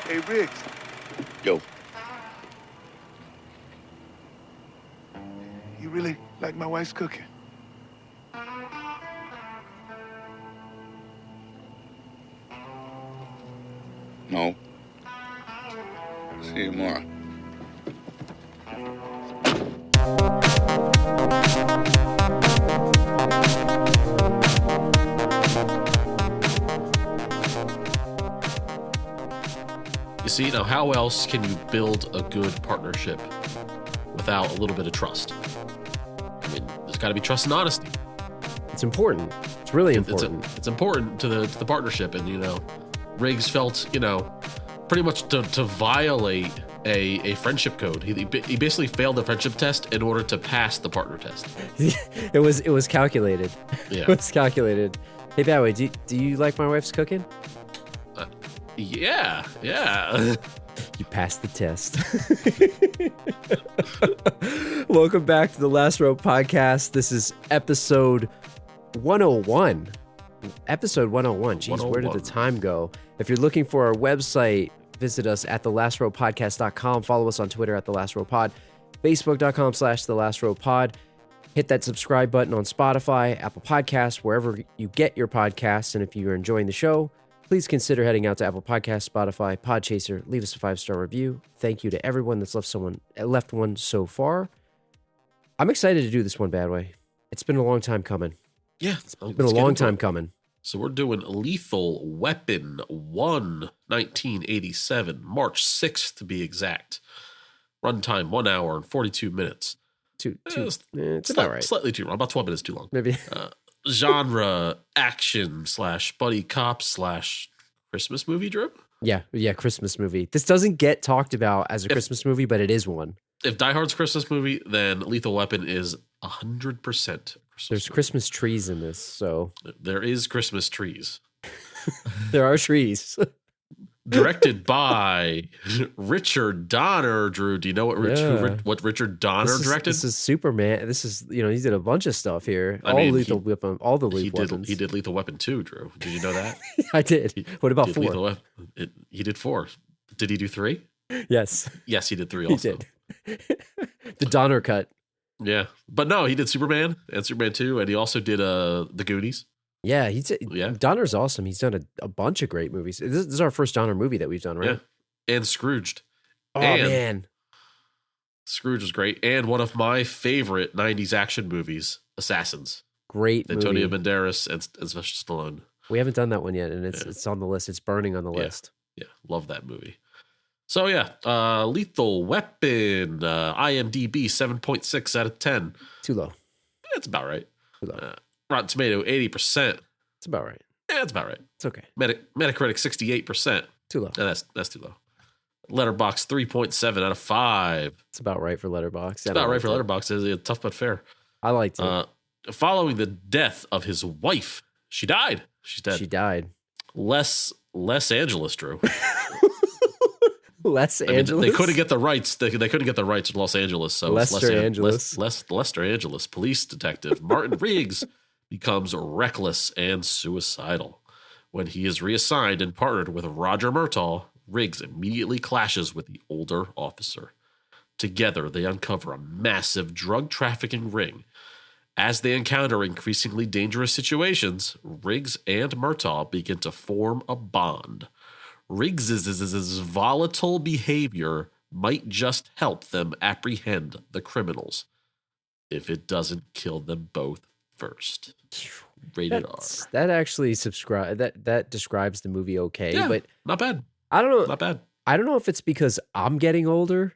Hey, Riggs. Yo. You really like my wife's cooking? No. See you tomorrow. You see, now how else can you build a good partnership without a little bit of trust? I mean, there's got to be trust and honesty. It's important. It's really important. It's important to the partnership, and Riggs felt pretty much to violate a friendship code. He basically failed the friendship test in order to pass the partner test. It was calculated. Yeah. It was calculated. Hey, Badway, do you like my wife's cooking? Yeah. You passed the test. Welcome back to the Last Row Podcast. This is episode 101. Episode 101. Jeez, 101. Where did the time go? If you're looking for our website, visit us at thelastrowpodcast.com. Follow us on Twitter at thelastrowpod, facebook.com/thelastrowpod. Hit that subscribe button on Spotify, Apple Podcasts, wherever you get your podcasts. And if you're enjoying the show, please consider heading out to Apple Podcasts, Spotify, Podchaser. Leave us a 5-star review. Thank you to everyone that's left one so far. I'm excited to do this one, Badway. It's been a long time coming. Yeah. It's been a long time coming. So we're doing Lethal Weapon 1, 1987, March 6th to be exact. Runtime 1 hour and 42 minutes. It's about right. Slightly too long, about 12 minutes too long. Maybe. Genre action / buddy cop / Christmas movie, Drew? Yeah, Christmas movie. This doesn't get talked about as a Christmas movie, but it is one. If Die Hard's Christmas movie, then Lethal Weapon is 100%. There's Christmas trees in this, so there is Christmas trees. There are trees. Directed by Richard Donner. Drew, do you know what Richard Donner directed? This is Superman. This is he did a bunch of stuff here. All the Lethal weapons. He did Lethal Weapon 2, Drew. Did you know that? I did. What about 4? He did 4. Did he do 3? Yes. Yes, he did 3 also. He did. The Donner cut. Yeah. But no, he did Superman and Superman 2, and he also did The Goonies. Yeah, Donner's awesome. He's done a bunch of great movies. This is our first Donner movie that we've done, right? Yeah. And Scrooged. Oh, man. Scrooge was great. And one of my favorite 90s action movies, Assassins. Great movie. Antonio Banderas and Sylvester Stallone. We haven't done that one yet, and it's on the list. It's burning on the list. Yeah, love that movie. So yeah, Lethal Weapon, IMDb 7.6 out of 10. Too low. It's about right. Too low. Rotten Tomato 80%. It's about right. Yeah, it's about right. It's okay. Metacritic 68%. Too low. No, that's too low. Letterboxd 3.7 out of 5. It's about right for Letterboxd. It's about right for Letterboxd. It's tough but fair. I liked it. Following the death of his wife, she died. She's dead. She died. Los Angeles, Drew. Angeles. They couldn't get the rights. They couldn't get the rights to Los Angeles. So Lester Angeles. Lester Angeles police detective Martin Riggs becomes reckless and suicidal. When he is reassigned and partnered with Roger Murtaugh, Riggs immediately clashes with the older officer. Together, they uncover a massive drug trafficking ring. As they encounter increasingly dangerous situations, Riggs and Murtaugh begin to form a bond. Riggs' volatile behavior might just help them apprehend the criminals, if it doesn't kill them both first. Rated R. That actually that describes the movie okay, yeah, but not bad. I don't know. Not bad. I don't know if it's because I'm getting older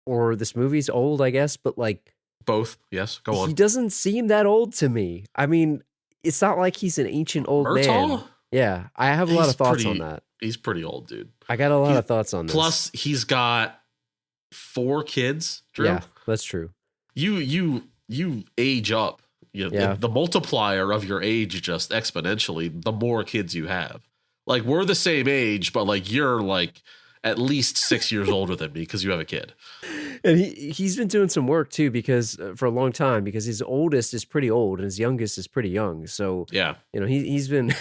or this movie's old, I guess, but like both. Yes, go on. He doesn't seem that old to me. I mean, it's not like he's an ancient old Murtaugh? man. Yeah, I have a lot of thoughts on that. He's pretty old, dude. I got a lot of thoughts on this. Plus, he's got 4 kids, Drew. Yeah, that's true. You age up. The multiplier of your age just exponentially the more kids you have. Like, we're the same age, but like you're like at least 6 years older than me because you have a kid. And he's been doing some work too, because for a long time, because his oldest is pretty old and his youngest is pretty young. So yeah, he's been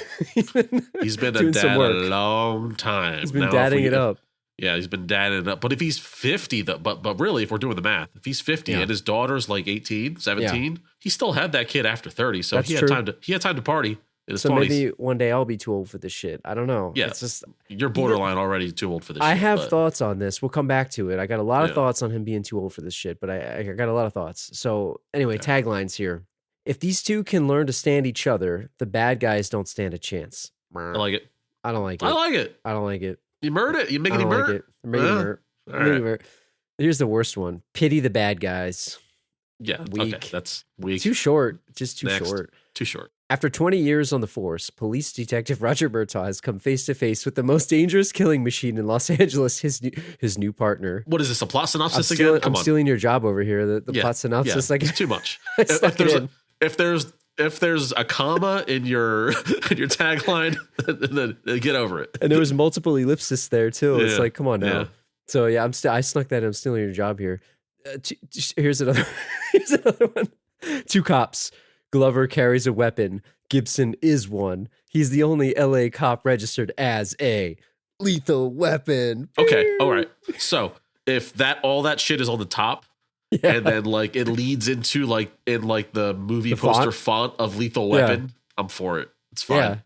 he's been doing a dad some work. a long time. He's been Now, dadding it up. Yeah, he's been dadding it up. But if he's 50, but really, if we're doing the math, if he's 50 and his daughter's like 18, 17, he still had that kid after 30. So That's he had true. time to party in his So 20s. maybe one day I'll be too old for this shit. I don't know. Yeah, It's just you're borderline already too old for this. I shit, have but- thoughts on this. We'll come back to it. I got a lot of Yeah. thoughts on him being too old for this shit, but I got a lot of thoughts. So anyway, taglines here. If these two can learn to stand each other, the bad guys don't stand a chance. I like it. I don't like it. I like it. I don't like it. You murdered it. You I making don't it like murder. it. Making it hurt. All Making it right. hurt. Here's the worst one. Pity the bad guys. Yeah. Weak. Okay. That's weak. Too short. Just too Next. short. Too short. After 20 years on the force, police detective Roger Murtaugh has come face to face with the most dangerous killing machine in Los Angeles, his new partner. What is this? A plot I'm, synopsis again? Come I'm on. stealing your job over here. The Yeah, plot synopsis. Yeah, Like, it's too much. I stuck it in. If there's a comma in your in your tagline, then get over it. And there was multiple ellipsis there too. It's Yeah, like, come on now. yeah. So yeah, I snuck that in. I'm stealing your job here. Here's another. Here's another one. Two cops. Glover carries a weapon. Gibson is one. He's the only LA cop registered as a lethal weapon. Okay, all right. So if all that shit is on the top, Yeah. and then like it leads into like in like the movie The poster font? font of Lethal Weapon, I'm for it. It's fine. Yeah.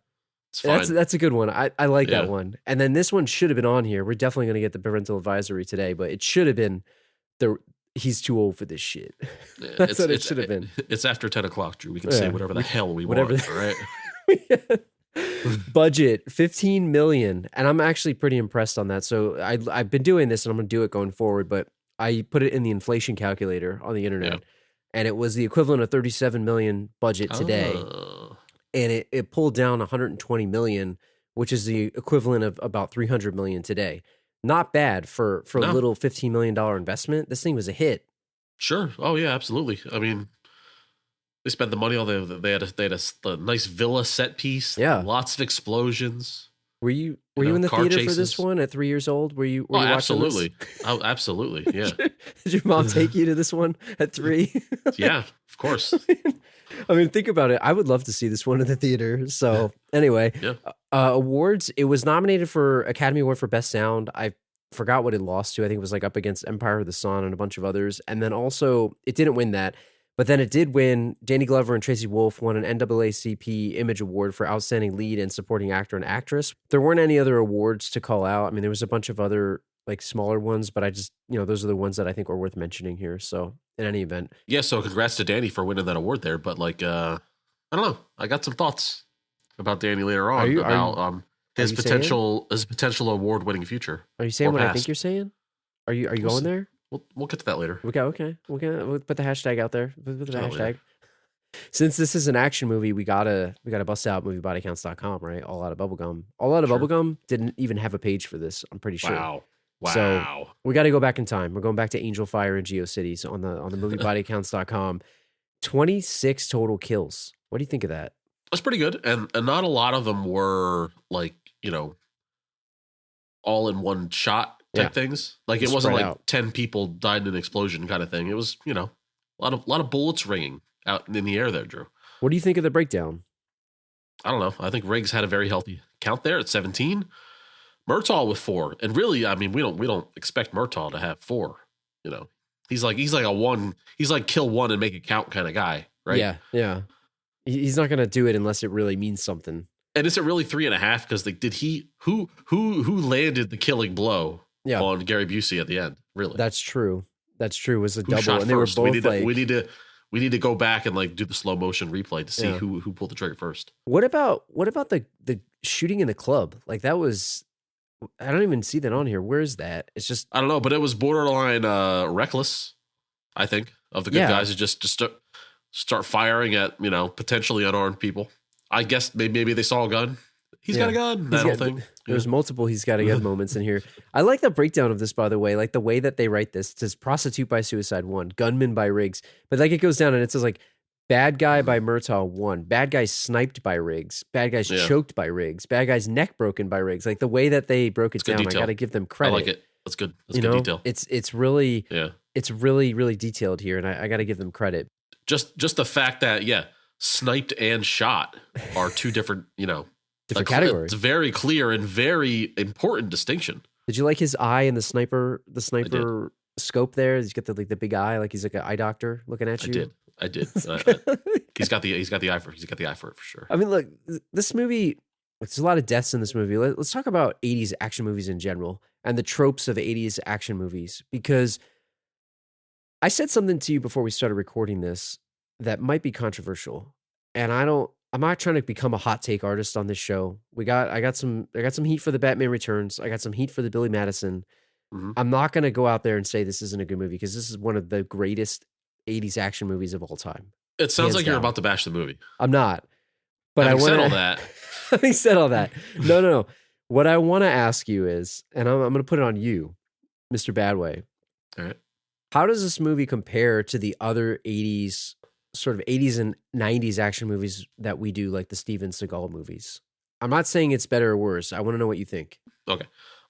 It's fine. That's a good one. I like Yeah. that one. And then this one should have been on here. We're definitely going to get the parental advisory today, but it should have been he's too old for this shit. Yeah, That's what it should have been. It's after 10 o'clock, Drew. We can say Yeah. whatever the hell we Whatever want, the- all right? Budget $15 million, and I'm actually pretty impressed on that. So I've been doing this, and I'm gonna do it going forward. But I put it in the inflation calculator on the internet, Yeah. and it was the equivalent of 37 million budget today, and it pulled down 120 million, which is the equivalent of about 300 million today. Not bad for a No. little $15 million investment. This thing was a hit. Sure. Oh yeah, absolutely. I mean, they spent the money on they had a nice villa set piece. Yeah. Lots of explosions. Were you You know, in the car theater for this chases. one at 3 years old? Were you watching absolutely. Oh, absolutely. Yeah. this? Did your mom take you to this one at 3? Yeah. Of course. I mean, think about it. I would love to see this one in the theater. So anyway, Yeah. Awards. It was nominated for Academy Award for Best Sound. I forgot what it lost to. I think it was like up against Empire of the Sun and a bunch of others. And then also it didn't win that, but then it did win. Danny Glover and Tracy Wolf won an NAACP Image Award for Outstanding Lead and Supporting Actor and Actress. There weren't any other awards to call out. I mean, there was a bunch of other like smaller ones, but I just, those are the ones that I think are worth mentioning here. So in any event, Yeah. So congrats to Danny for winning that award there. But like, I don't know. I got some thoughts about Danny later on about his you potential award winning future. are you saying Or what I past. think you're saying? Are you We'll going see. there? We'll get to that later. Okay. We'll put the hashtag out there. Put the Oh, hashtag. Since this is an action movie, we gotta bust out moviebodycounts.com, right? All Out of Bubblegum. All Out of Sure. Bubblegum didn't even have a page for this, I'm pretty sure. Wow. So- We got to go back in time. We're going back to Angel Fire and GeoCities on the moviebodycounts.com. 26 total kills. What do you think of that? That's pretty good. And not a lot of them were like, all in one shot type Yeah. things. Like Just it wasn't spread like out. 10 people died in an explosion kind of thing. It was, a lot of bullets ringing out in the air there, Drew. What do you think of the breakdown? I don't know. I think Riggs had a very healthy count there at 17. Murtaugh with 4. And really, I mean, we don't expect Murtaugh to have 4. He's like a one. He's like kill one and make it count kind of guy, right? Yeah. He's not going to do it unless it really means something. And is it really 3.5? Because who landed the killing blow Yeah. on Gary Busey at the end? Really, That's true. It was a who double. shot And first? they were both we need to go back and like do the slow motion replay to see Yeah. who pulled the trigger first. What about the shooting in the club? Like that was, I don't even see that on here. Where is that? It's just I don't know, but it was borderline reckless. I think of the good Yeah. guys who just start firing at potentially unarmed people. I guess maybe they saw a gun. He's got a gun. That whole thing. There's multiple he's got to get moments in here. I like the breakdown of this, by the way. Like the way that they write this. It says prostitute by suicide 1, gunman by Riggs. But like it goes down and it says like Bad guy by Murtaugh 1. Bad guy sniped by Riggs. Bad guys choked by Riggs. Bad guy's neck broken by Riggs. Like the way that they broke it down, I got to give them credit. I like it. That's good. That's good detail. It's really really detailed here, and I got to give them credit. Just the fact that sniped and shot are two different different categories. It's very clear and very important distinction. Did you like his eye and the sniper scope there? He's got the big eye, like he's like an eye doctor looking at you. I did. He's got the eye for it for sure. I mean, look, this movie. There's a lot of deaths in this movie. Let's talk about 80s action movies in general and the tropes of 80s action movies, because I said something to you before we started recording this that might be controversial, and I'm not trying to become a hot take artist on this show. I got some heat for the Batman Returns. I got some heat for the Billy Madison. Mm-hmm. I'm not going to go out there and say this isn't a good movie, because this is one of the greatest 80s action movies of all time. It sounds like you're about to bash the movie. I'm not. But having said all that. Having said all that. No. What I want to ask you is, and I'm going to put it on you, Mr. Badway. All right. How does this movie compare to the other 80s, sort of 80s and 90s action movies that we do, like the Steven Seagal movies? I'm not saying it's better or worse. I want to know what you think. Okay.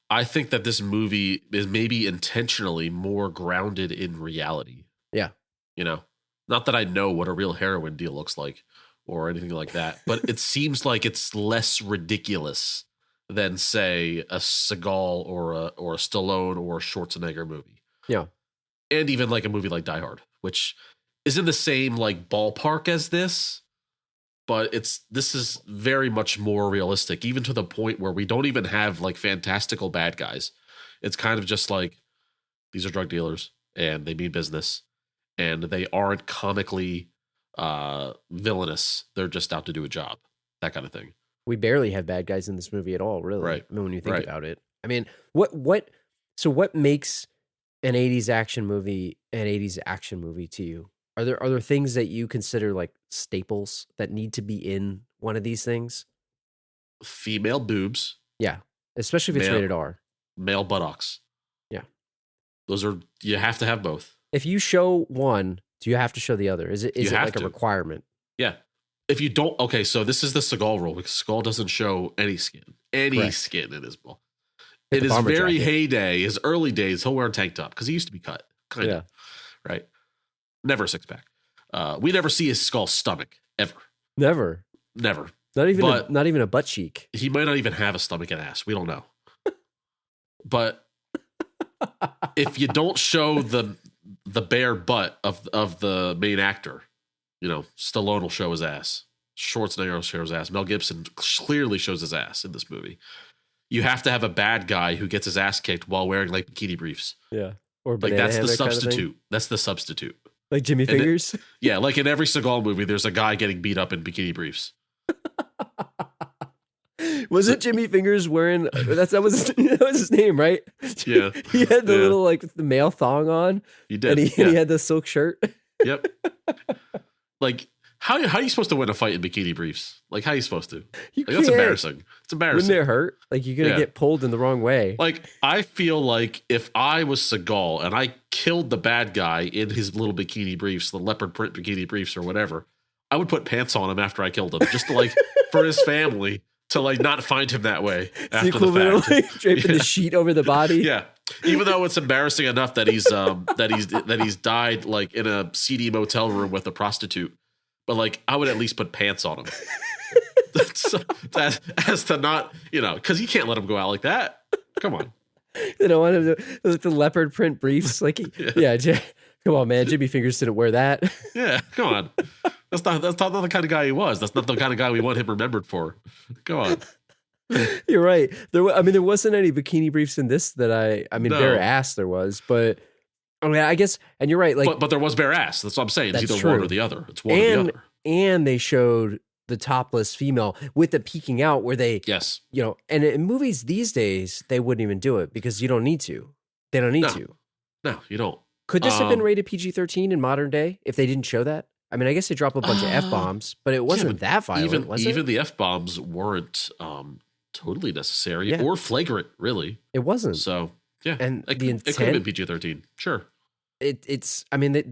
I think that this movie is maybe intentionally more grounded in reality. Yeah. Not that I know what a real heroin deal looks like or anything like that, but it seems like it's less ridiculous than, say, a Seagal or a Stallone or a Schwarzenegger movie. Yeah. And even like a movie like Die Hard, which is in the same like ballpark as this, but this is very much more realistic, even to the point where we don't even have like fantastical bad guys. It's kind of just like, these are drug dealers and they mean business, and they aren't comically villainous. They're just out to do a job, that kind of thing. We barely have bad guys in this movie at all, really. Right. I mean, when you think about it. I mean, what makes an 80s action movie an 80s action movie to you? Are there things that you consider like staples that need to be in one of these things? Female boobs. Yeah. Especially if it's rated R. Male buttocks. Yeah. You have to have both. If you show one, do you have to show the other? Is it like a requirement? Yeah. If you don't, okay, so this is the Seagal rule, because Seagal doesn't show any skin skin in his ball. In his very heyday, his early days, he'll wear a tank top because he used to be cut, kind of, right? Never a six pack. We never see his Skull's stomach ever. Never. Not even a butt cheek. He might not even have a stomach and ass. We don't know. But if you don't show the bare butt of the main actor, Stallone will show his ass. Schwarzenegger will show his ass. Mel Gibson clearly shows his ass in this movie. You have to have a bad guy who gets his ass kicked while wearing like bikini briefs. Yeah. Or like that's the substitute. Kind of that's the substitute. Like Jimmy Fingers? Yeah, like in every Seagal movie, there's a guy getting beat up in bikini briefs. Was it Jimmy Fingers wearing that was his name, right? Yeah. He had the little like the male thong on. He did. And he had the silk shirt. Yep. Like how are you supposed to win a fight in bikini briefs? Like how are you supposed to? That's embarrassing. It's embarrassing. Wouldn't it hurt? Like you're gonna get pulled in the wrong way. Like I feel like if I was Seagal and I killed the bad guy in his little bikini briefs, the leopard print bikini briefs or whatever, I would put pants on him after I killed him, just to like for his family to like not find him that way after the fact. Like, draping the sheet over the body. Yeah. Even though it's embarrassing enough that he's died like in a seedy motel room with a prostitute, but like I would at least put pants on him. as to not, because you can't let him go out like that. Come on. You don't want him to the leopard print briefs. Like, come on, man. Jimmy Fingers didn't wear that. Yeah, come on. That's not the kind of guy he was. That's not the kind of guy we want him remembered for. Go on. You're right. There wasn't any bikini briefs in this that no. Bare ass there was, but I mean, I guess, and you're right. Like, but there was bare ass. That's what I'm saying. It's either true. one or the other. It's one or the other. And they showed the topless female with the peeking out where they, and in movies these days, they wouldn't even do it because you don't need to. They don't need to. No, you don't. Could this have been rated PG-13 in modern day if they didn't show that? I mean, I guess they drop a bunch of F-bombs, but it wasn't that violent, was it? Even the F-bombs weren't totally necessary or flagrant, really. It wasn't. So, yeah. And it could have been PG-13. Sure. They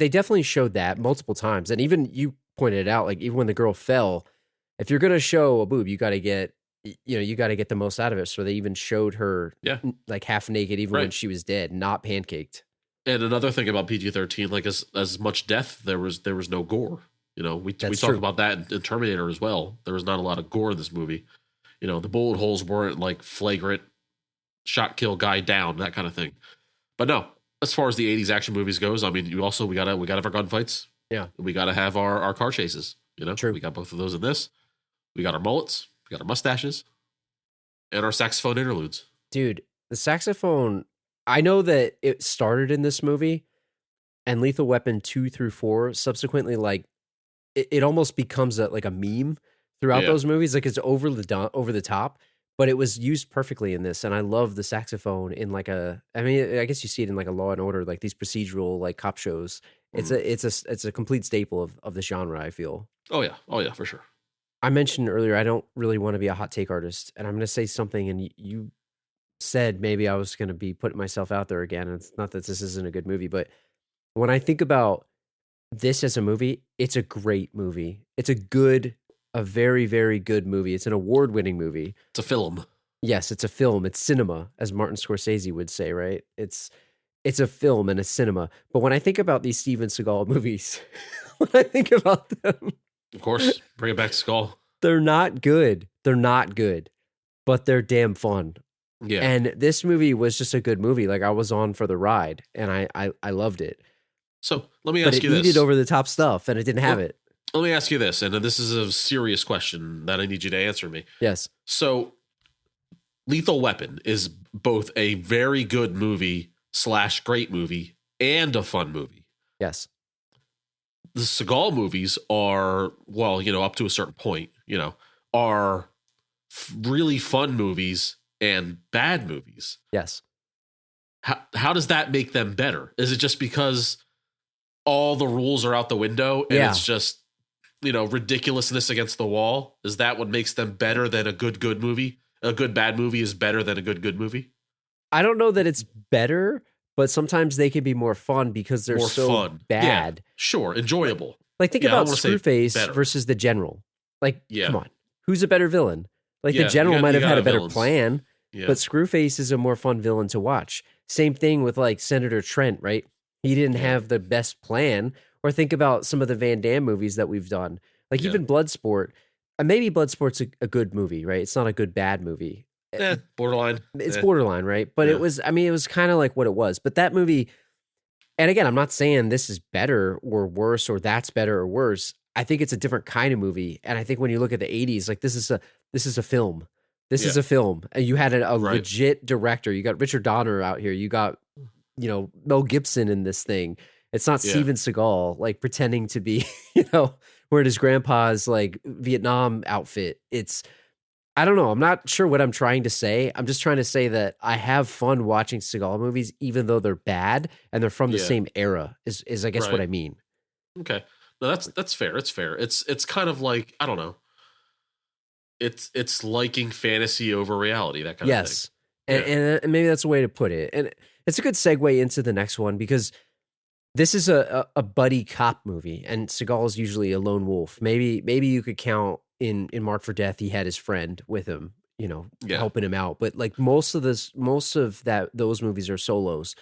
definitely showed that multiple times. And even you pointed it out. Like even when the girl fell, if you're gonna show a boob, you got to get the most out of it. So they even showed her like half naked, even when she was dead, not pancaked. And another thing about PG-13, like as much death, there was no gore. We talk about that in Terminator as well. There was not a lot of gore in this movie. The bullet holes weren't like flagrant shot, kill, guy down, that kind of thing. But no, as far as the 80s action movies goes, I mean, we gotta have our gunfights. Yeah. We gotta have our car chases. True. We got both of those in this. We got our mullets, we got our mustaches, and our saxophone interludes. Dude, the saxophone, I know that it started in this movie, and Lethal Weapon 2 through 4 subsequently, like, it almost becomes like a meme throughout those movies. Like, it's over the top, but it was used perfectly in this. And I love the saxophone in I guess you see it in like a Law and Order, like these procedural like cop shows. It's a complete staple of the genre, I feel. Oh yeah, for sure. I mentioned earlier, I don't really want to be a hot take artist, and I'm going to say something, and you said maybe I was going to be putting myself out there again. And it's not that this isn't a good movie, but when I think about this as a movie, it's a great movie. It's a very, very good movie. It's an award-winning movie. It's a film. Yes, it's a film. It's cinema, as Martin Scorsese would say, right? It's a film and a cinema. But when I think about these Steven Seagal movies, when I think about them, of course, bring it back to Skull. They're not good. They're not good, but they're damn fun. Yeah. And this movie was just a good movie. Like, I was on for the ride, and I loved it. So let me ask you this. But it needed over the top stuff, and it didn't have it. Let me ask you this, and this is a serious question that I need you to answer me. Yes. So Lethal Weapon is both a very good movie / great movie and a fun movie. Yes. The Seagal movies are, well, up to a certain point, are really fun movies and bad movies. Yes. How does that make them better? Is it just because all the rules are out the window and it's just, ridiculousness against the wall? Is that what makes them better than a good movie? A good bad movie is better than a good movie? I don't know that it's better, but sometimes they can be more fun because they're so fun. Bad. Yeah, sure, enjoyable. Like, think about Screwface versus the General. Like, come on. Who's a better villain? Like, the General might have had a better plan, but Screwface is a more fun villain to watch. Same thing with, like, Senator Trent, right? He didn't have the best plan. Or think about some of the Van Damme movies that we've done. Like, even Bloodsport. Maybe Bloodsport's a good movie, right? It's not a good bad movie. Borderline. It's borderline, right? But it was kind of like what it was. But that movie, and again, I'm not saying this is better or worse or that's better or worse. I think it's a different kind of movie. And I think when you look at the 80s, like, this is a film. This is a film. And you had a legit director. You got Richard Donner out here. You got, Mel Gibson in this thing. It's not Steven Seagal, like, pretending to be, wearing his grandpa's, like, Vietnam outfit. I don't know. I'm not sure what I'm trying to say. I'm just trying to say that I have fun watching Seagal movies, even though they're bad and they're from the same era, is I guess what I mean. Okay. No, that's fair. It's fair. It's kind of like, I don't know. It's liking fantasy over reality, that kind of thing. Yes. And maybe that's a way to put it. And it's a good segue into the next one, because this is a buddy cop movie, and Seagal is usually a lone wolf. Maybe you could count in Mark for Death, he had his friend with him, helping him out. But like most of those movies are solos.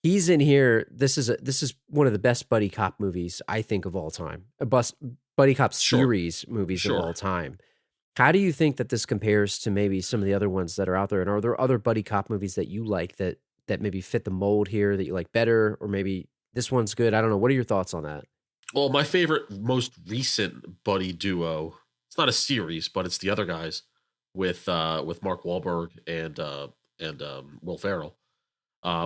He's in here. This is one of the best buddy cop movies, I think, of all time. Buddy cop series movies of all time. How do you think that this compares to maybe some of the other ones that are out there? And are there other buddy cop movies that you like that maybe fit the mold here, that you like better, or maybe this one's good? I don't know. What are your thoughts on that? Well, my favorite, most recent buddy duo, it's not a series, but it's the other guys with Mark Wahlberg and Will Ferrell,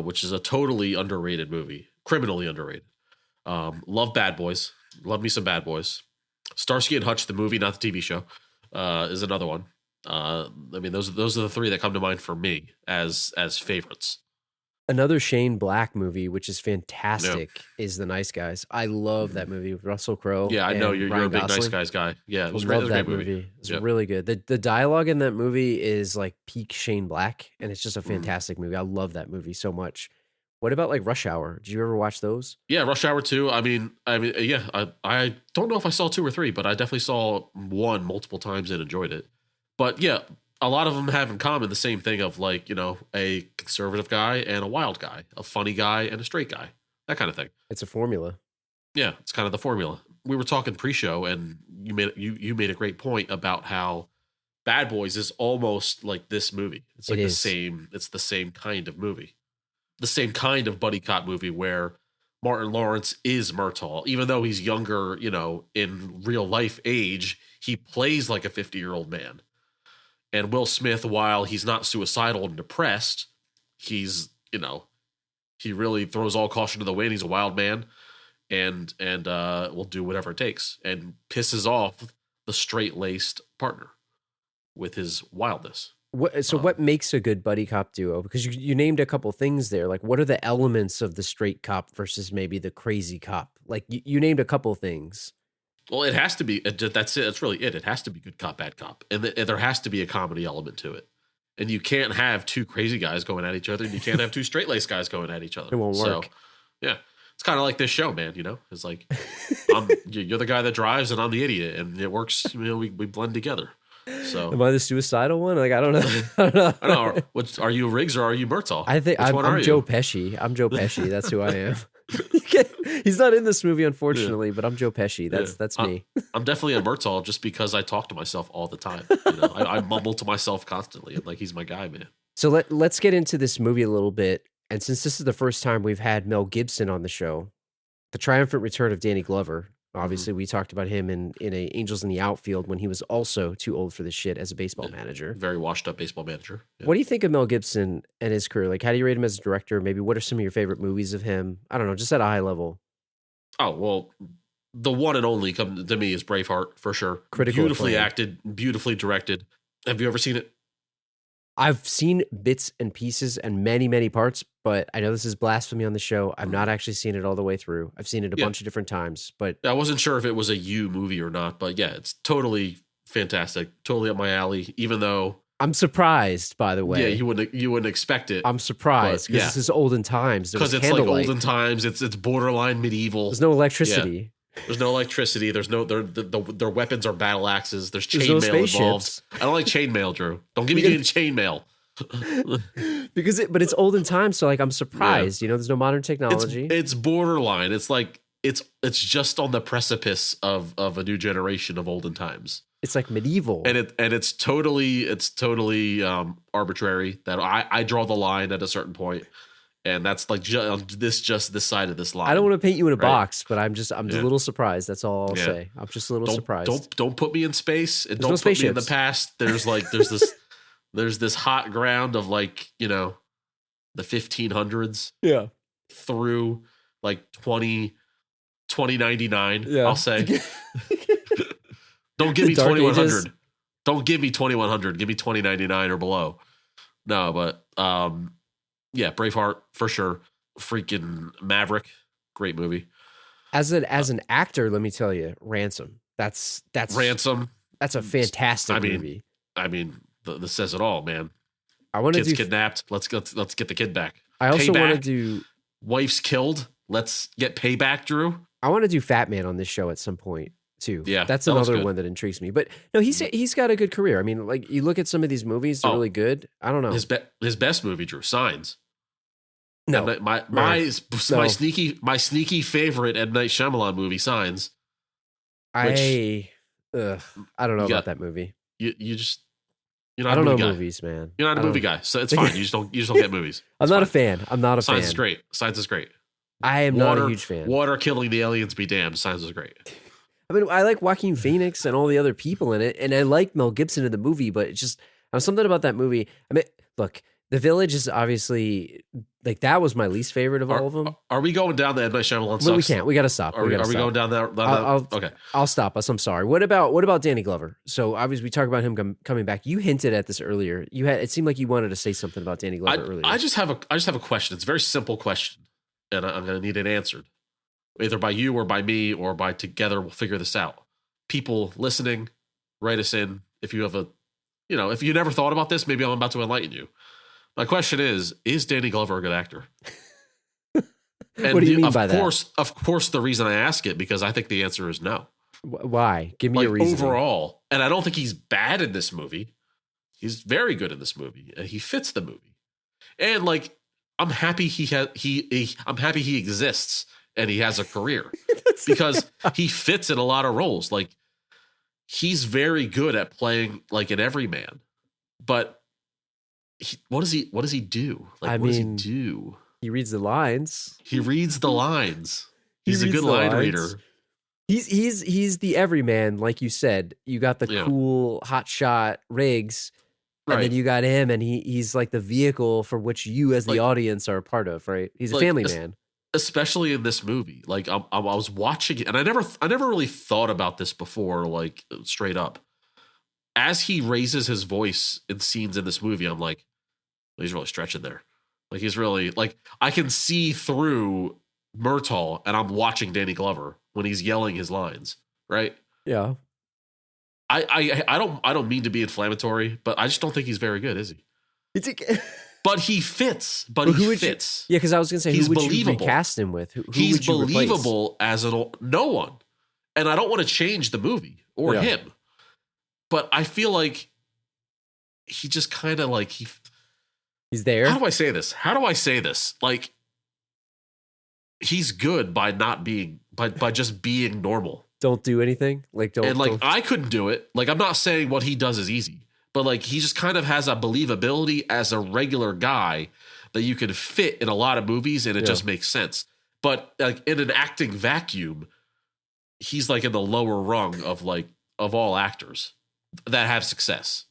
which is a totally underrated movie, criminally underrated. Love Bad Boys. Love me some Bad Boys. Starsky and Hutch, the movie, not the TV show, is another one. I mean, those are the three that come to mind for me as favorites. Another Shane Black movie, which is fantastic, is The Nice Guys. I love that movie with Russell Crowe. Yeah, I know you're a big Nice Guys guy. Yeah, it was love that movie. It's really good. The dialogue in that movie is like peak Shane Black, and it's just a fantastic movie. I love that movie so much. What about like Rush Hour? Did you ever watch those? Yeah, Rush Hour 2. Yeah, I don't know if I saw 2 or 3, but I definitely saw 1 multiple times and enjoyed it. But yeah, a lot of them have in common the same thing of like, you know, a conservative guy and a wild guy, a funny guy and a straight guy, that kind of thing. It's a formula. Yeah, it's kind of the formula. We were talking pre-show, and you made a great point about how Bad Boys is almost like this movie. It's like It's the same kind of movie, the same kind of buddy cop movie where Martin Lawrence is Murtaugh, even though he's younger. You know, in real life age, he plays like a 50-year-old man. And Will Smith, while he's not suicidal and depressed, he's, you know, he really throws all caution to the wind. He's a wild man. And will do whatever it takes, and pisses off the straight-laced partner with his wildness. What makes a good buddy cop duo? Because you named a couple things there. Like, what are the elements of the straight cop versus maybe the crazy cop? Like, you named a couple things. Well, it has to be. That's it. That's really it. It has to be good cop, bad cop, and there has to be a comedy element to it. And you can't have 2 crazy guys going at each other, and you can't have 2 straight-laced guys going at each other. It won't work. So, yeah. It's kind of like this show, man. You know, it's like you're the guy that drives, and I'm the idiot, and it works. You know, we blend together. So, am I the suicidal one? Like, I don't know. I don't know. Are you Riggs or are you Murtaugh? I think I'm Joe Pesci. I'm Joe Pesci. That's who I am. He's not in this movie, unfortunately, but I'm Joe Pesci. That's me. I'm definitely a Murtaugh just because I talk to myself all the time. You know, I mumble to myself constantly. I'm like, he's my guy, man. So let's get into this movie a little bit. And since this is the first time we've had Mel Gibson on the show, the triumphant return of Danny Glover. Obviously, we talked about him in a Angels in the Outfield when he was also too old for this shit as a baseball manager. Very washed up baseball manager. Yeah. What do you think of Mel Gibson and his career? Like, how do you rate him as a director? Maybe what are some of your favorite movies of him? I don't know, just at a high level. Oh, well, the one and only come to me is Braveheart, for sure. Critical beautifully acclaim. Acted, beautifully directed. Have you ever seen it? I've seen bits and pieces and many, many parts, but I know this is blasphemy on the show. I've not actually seen it all the way through. I've seen it a bunch of different times, but I wasn't sure if it was a you movie or not, but yeah, it's totally fantastic. Totally up my alley, even though I'm surprised, by the way. Yeah, you wouldn't expect it. I'm surprised because this is olden times. Because it's like olden times. It's borderline medieval. There's no electricity. Yeah. There's no electricity. There's no their weapons are battle axes. There's no chainmail spaceships involved. I don't like chainmail, Drew. Don't give me any chainmail. But it's olden times, so like I'm surprised. Yeah. You know, there's no modern technology. It's borderline. It's like it's just on the precipice of a new generation of olden times. It's like medieval, and it's totally arbitrary that I draw the line at a certain point, and that's like this side of this line. I don't want to paint you in a box, but I'm a little surprised. That's all I'll say. I'm just a little surprised. Don't put me in space, and don't put me in the past. There's this hot ground of like, you know, the 1500s, through like 2099. I'll say. Don't give me 2100. Don't give me 2100. Give me 2099 or below. No, but yeah, Braveheart for sure. Freaking Maverick, great movie. As an actor, let me tell you, Ransom. That's Ransom. That's a fantastic movie. I mean, this says it all, man. I want to do kidnapped. Let's get the kid back. I also want to do wife's killed. Let's get payback, Drew. I want to do Fat Man on this show at some point too. Yeah, that's another one that intrigues me. But no, he's got a good career. I mean, like you look at some of these movies, they're really good. I don't know his best movie, Drew. Signs. No, my sneaky favorite M. Night Shyamalan movie, Signs. I don't know about that movie. I don't know movies, man. You're not a movie guy, so it's fine. You just don't get movies. I'm not a fan. Signs is great. Signs is great. I am not a huge fan. Water killing the aliens be damned. Signs is great. I mean, I like Joaquin Phoenix and all the other people in it, and I like Mel Gibson in the movie, but it's just something about that movie. I mean, look, The Village is obviously like that was my least favorite of all of them. Are we going down the M. Night Shyamalan? Well, we can't. We got to stop. Are we going down that? Okay, I'll stop us. I'm sorry. What about Danny Glover? So obviously we talked about him coming back. You hinted at this earlier. It seemed like you wanted to say something about Danny Glover earlier. I just have a question. It's a very simple question, and I'm going to need it answered, either by you or by me or by together. We'll figure this out. People listening, write us in if you have if you never thought about this. Maybe I'm about to enlighten you. My question is Danny Glover a good actor? And What do you mean by that? Of course, the reason I ask it, because I think the answer is no. Why? Give me a Like, reason. overall, and I don't think he's bad in this movie. He's very good in this movie. He fits the movie. And like, I'm happy I'm happy he exists and he has a career because he fits in a lot of roles. Like, he's very good at playing like an everyman, but what does he do? Like, what does he do? He reads the lines. He reads the lines. He's a good line reader. He's the everyman, like you said. You got the cool hotshot Riggs, and then you got him, and he's like the vehicle for which you as the audience are a part of, right? He's a family man. Especially in this movie. Like, I was watching it, and I never really thought about this before, like, straight up. As he raises his voice in scenes in this movie, I'm like, well, he's really stretching there. Like, he's really, like, I can see through Murtaugh, and I'm watching Danny Glover when he's yelling his lines, right? Yeah. I don't mean to be inflammatory, but I just don't think he's very good, is he? But he fits. He fits. Yeah, because I was gonna say, he's who would believable. you recast him with? Who he's would you believable as no one, and I don't want to change the movie or him, but I feel like he just kind of like he's there. How do I say this? Like, he's good by not being by just being normal. Don't do anything. Like, don't. I couldn't do it. Like, I'm not saying what he does is easy, but like, he just kind of has a believability as a regular guy that you can fit in a lot of movies, and it just makes sense. But like, in an acting vacuum, he's like in the lower rung of all actors that have success.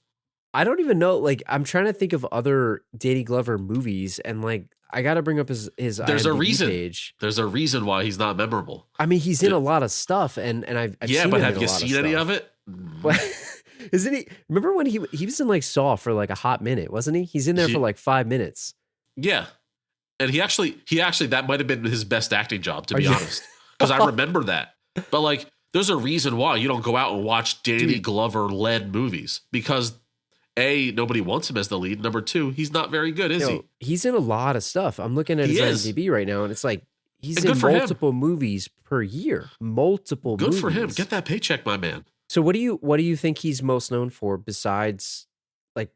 I don't even know. Like, I'm trying to think of other Danny Glover movies, and like, I got to bring up his There's IMDb a reason. page. There's a reason why he's not memorable. I mean, he's in a lot of stuff, and I've seen but him have in you a lot seen any of it? Isn't he? Remember when he was in like Saw for like a hot minute, wasn't he? He's in there for like 5 minutes. Yeah, and he actually that might have been his best acting job, to be honest, because I remember that. But like, there's a reason why you don't go out and watch Danny Glover led movies, because A, nobody wants him as the lead. Number two, he's not very good, is he? He's in a lot of stuff. I'm looking at his IMDb right now, and it's like he's in multiple movies per year. Multiple movies. Good for him. Get that paycheck, my man. So what do you think he's most known for besides like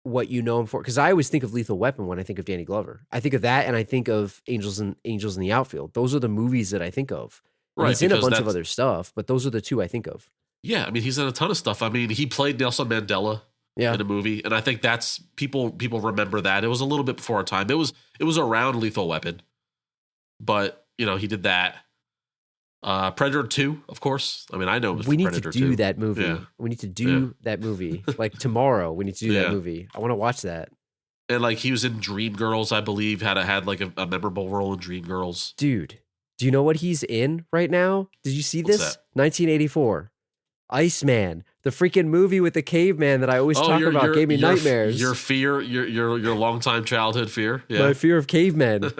what you know him for? Because I always think of Lethal Weapon when I think of Danny Glover. I think of that, and I think of Angels in the Outfield. Those are the movies that I think of. And right, he's in a bunch of other stuff, but those are the two I think of. Yeah, I mean, he's in a ton of stuff. I mean, he played Nelson Mandela in a movie, and I think that's people remember that. It was a little bit before our time. It was around Lethal Weapon, but he did that. Predator 2, of course. I mean, I know we need Predator to do 2. that movie. Yeah. We need to do that movie. Like, tomorrow, we need to do that movie. I want to watch that. And like, he was in Dreamgirls, I believe. Had like a memorable role in Dreamgirls. Dude, do you know what he's in right now? Did you see this? 1984, Iceman, the freaking movie with the caveman that I always talk about. Gave me nightmares. Your fear, your longtime childhood fear. Yeah. My fear of cavemen.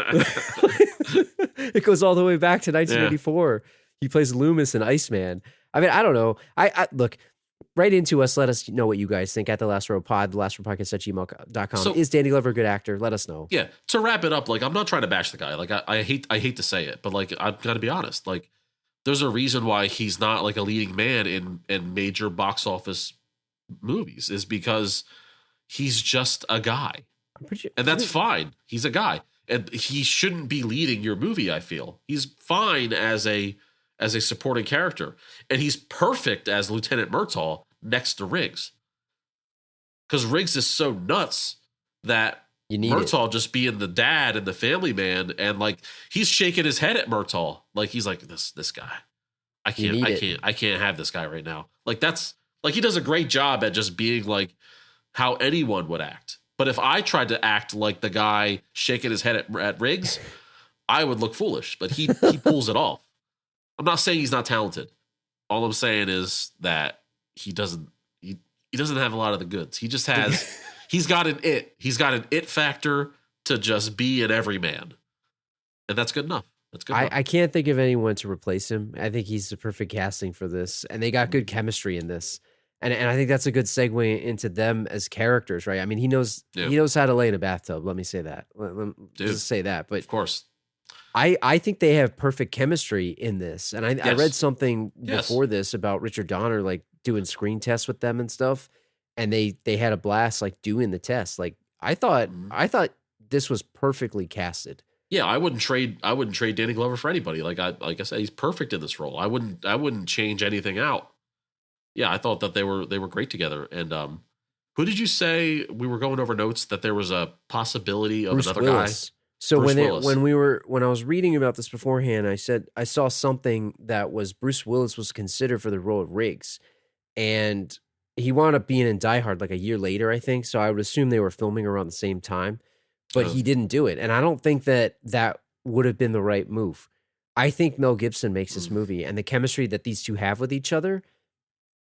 It goes all the way back to 1984. Yeah. He plays Loomis in Iceman. I mean, I don't know. I look, write into us. Let us know what you guys think at The Last Row Pod, thelastropodcast@gmail.com. So, is Danny Glover a good actor? Let us know. Yeah. To wrap it up, like, I'm not trying to bash the guy. Like, I hate to say it, but like, I've got to be honest. Like, there's a reason why he's not like a leading man in major box office movies, is because he's just a guy. And that's fine. He's a guy. And he shouldn't be leading your movie, I feel. He's fine as a supporting character. And he's perfect as Lieutenant Murtaugh next to Riggs. Because Riggs is so nuts that Murtaugh just being the dad and the family man, and like, he's shaking his head at Murtaugh. Like, he's like, this guy. I can't have this guy right now. Like, that's like, he does a great job at just being like how anyone would act. But if I tried to act like the guy shaking his head at Riggs, I would look foolish. But he pulls it off. I'm not saying he's not talented. All I'm saying is that he doesn't have a lot of the goods. He just has he's got an it factor to just be an everyman. And that's good enough. That's good enough. I can't think of anyone to replace him. I think he's the perfect casting for this. And they got good chemistry in this. And I think that's a good segue into them as characters, right? I mean, he knows how to lay in a bathtub. Let me say that. Just say that. But of course, I think they have perfect chemistry in this. And I read something before this about Richard Donner, like doing screen tests with them and stuff. And they had a blast like doing the test. Like I thought this was perfectly casted. Yeah, I wouldn't trade Danny Glover for anybody. Like I said, he's perfect in this role. I wouldn't change anything out. Yeah, I thought that they were great together. And who did you say we were going over notes that there was a possibility of Bruce another Willis. guy? So Bruce when I was reading about this beforehand, I said I saw something that was Bruce Willis was considered for the role of Riggs, and he wound up being in Die Hard like a year later, I think. So I would assume they were filming around the same time, but he didn't do it, and I don't think that would have been the right move. I think Mel Gibson makes this movie, and the chemistry that these two have with each other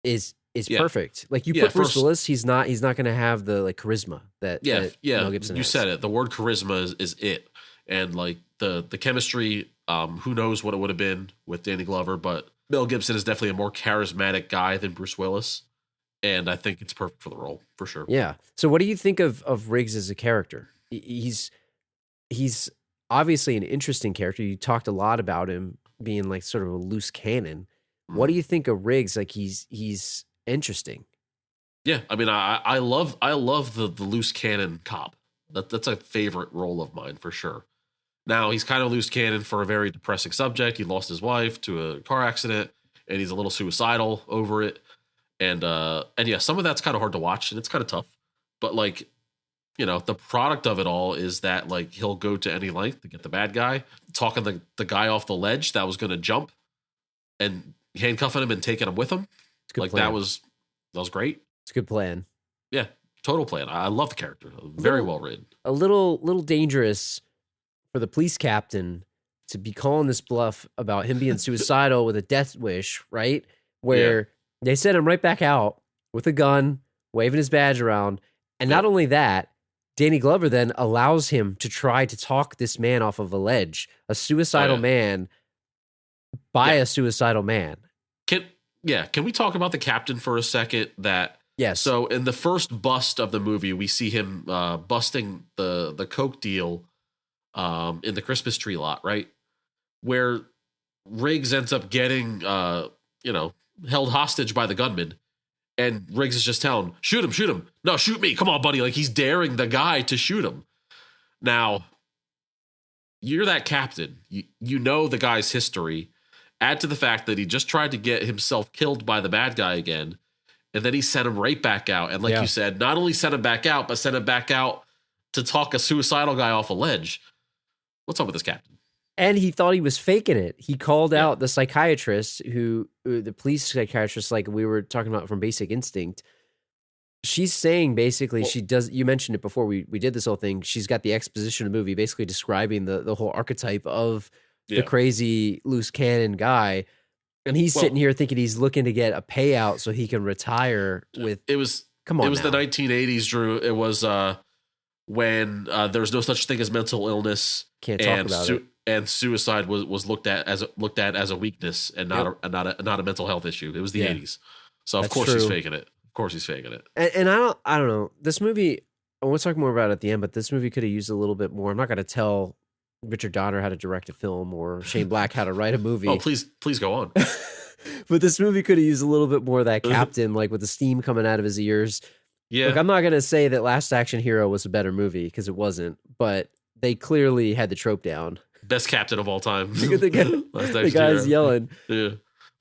is perfect. Like you put Bruce Willis, he's not going to have the like charisma that Mel Gibson has. Said it. The word charisma is it, and like the chemistry. Who knows what it would have been with Danny Glover, but Mel Gibson is definitely a more charismatic guy than Bruce Willis, and I think it's perfect for the role for sure. Yeah. So what do you think of Riggs as a character? He's obviously an interesting character. You talked a lot about him being like sort of a loose cannon. What do you think of Riggs? Like he's interesting. Yeah, I mean, I love the loose cannon cop. That's a favorite role of mine for sure. Now he's kind of loose cannon for a very depressing subject. He lost his wife to a car accident, and he's a little suicidal over it. And yeah, some of that's kind of hard to watch, and it's kind of tough. But like, you know, the product of it all is that like he'll go to any length to get the bad guy, talking the guy off the ledge that was going to jump, and handcuffing him and taking him with him. Like plan. that was great. It's a good plan. Yeah, total plan. I love the character. Very well written. A little dangerous for the police captain to be calling this bluff about him being suicidal with a death wish, right? Where they sent him right back out with a gun, waving his badge around. And not only that, Danny Glover then allows him to try to talk this man off of a ledge, a suicidal man by a suicidal man. Can we talk about the captain for a second? Yes. So in the first bust of the movie, we see him busting the coke deal in the Christmas tree lot, right? Where Riggs ends up getting held hostage by the gunman, and Riggs is just telling him, shoot him. No, shoot me. Come on, buddy. Like he's daring the guy to shoot him. Now, you're that captain. You know the guy's history. Add to the fact that he just tried to get himself killed by the bad guy again, and then he sent him right back out. And like you said, not only sent him back out, but sent him back out to talk a suicidal guy off a ledge. What's up with this captain? And he thought he was faking it. He called out the psychiatrist the police psychiatrist, like we were talking about from Basic Instinct. She's saying basically you mentioned it before we did this whole thing. She's got the exposition of the movie basically describing the whole archetype of the crazy loose cannon guy. And he's sitting here thinking he's looking to get a payout so he can retire with the 1980s, Drew. It was when there was no such thing as mental illness. Can't talk about it. And suicide was looked at as a weakness and not a mental health issue. It was the 80s. So of course he's faking it. Of course he's faking it. And I don't know. This movie, I want to talk more about it at the end, but this movie could have used a little bit more. I'm not going to tell Richard Donner how to direct a film or Shane Black how to write a movie. Oh, please go on. But this movie could have used a little bit more of that captain, like with the steam coming out of his ears. Yeah. Like, I'm not going to say that Last Action Hero was a better movie because it wasn't, but they clearly had the trope down. Best captain of all time. The guy's yelling. Yeah.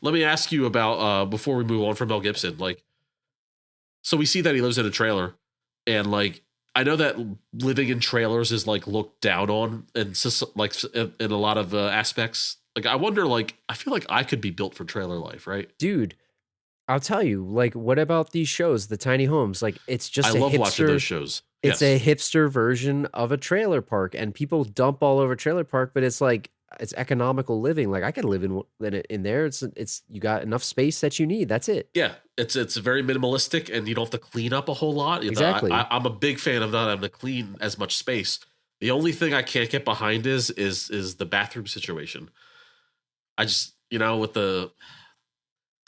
Let me ask you about, before we move on from Mel Gibson, like, so we see that he lives in a trailer, and like, I know that living in trailers is like looked down on and like in a lot of aspects. Like, I wonder, like, I feel like I could be built for trailer life, right? Dude, I'll tell you, like, what about these shows, the tiny homes? Like, it's just I love watching those shows. It's a hipster version of a trailer park, and people dump all over trailer park, but it's like, it's economical living. Like, I could live in there. It's you got enough space that you need. That's it. Yeah, it's very minimalistic, and you don't have to clean up a whole lot. Exactly. I'm a big fan of not having to clean as much space. The only thing I can't get behind is the bathroom situation. I just, with the